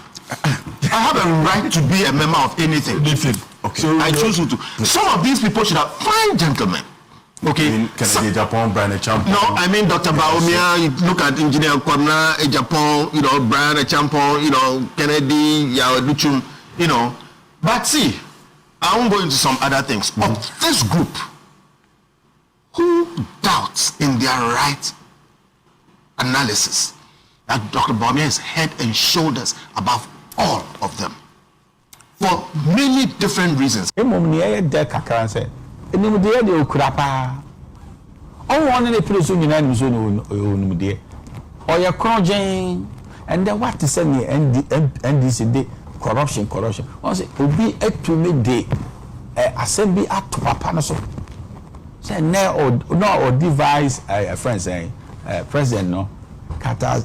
I have a right to be a member of anything. Okay. So I choose to. Some of these people should have fine gentlemen. Okay. Kennedy Japan, Brian Champion. No, I mean Dr. Bawumia. You look at Engineer Kwabna, Japan. You know Brian Champion. You know Kennedy, Yawaduchum. You know, but see, I won't go into some other things. But this group, who doubts in their right analysis that Dr. Bawumia is head and shoulders above all of them for many different reasons. Enumde de okura pa won ne pere so nyina nim so no onumde oye krogen and then what is any NDC de corruption on say obi atumi de assembly ato papa no so say no device a friend saying president no kata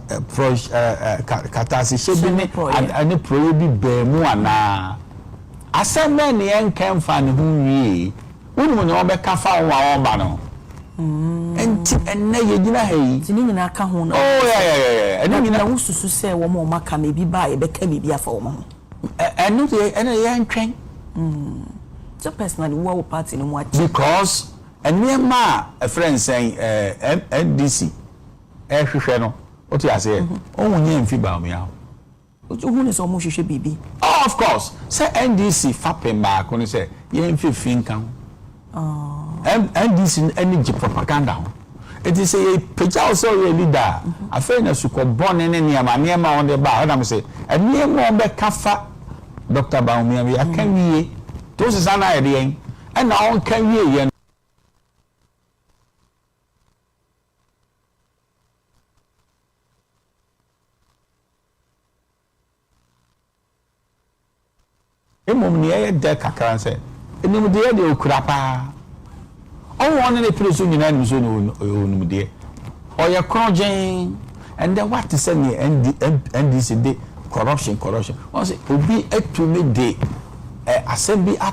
si shebi ne ani pro bi be mu ana assembly ne enkan fa ne hu wi wonu ne obeka fa wo a oba no enti enne ye gina hayi tini nyina ka ho na enne nyina wususu se wo mo maka me bi ba ye beka me bi afa wo mo enne ye ntwen so personally wo party no mo because enne ma a friend saying NDC hwehwe no what you say o hunye mfi ba me a o hu ne so mo hwehwe bibi of course say NDC fapem ba ko ni say ye mfefin kan NDC energy propaganda ho it is a page also a leader afei na suko born ne niam on the bar na me say eniam on be kafa Dr. Baumia we can we those is an idea and now can we emom ne ye de kakran say enim de de okura pa on one ne preso nyina nim so no onum de oye kronjen and then what is say NDC de corruption on say obi etu me de assembly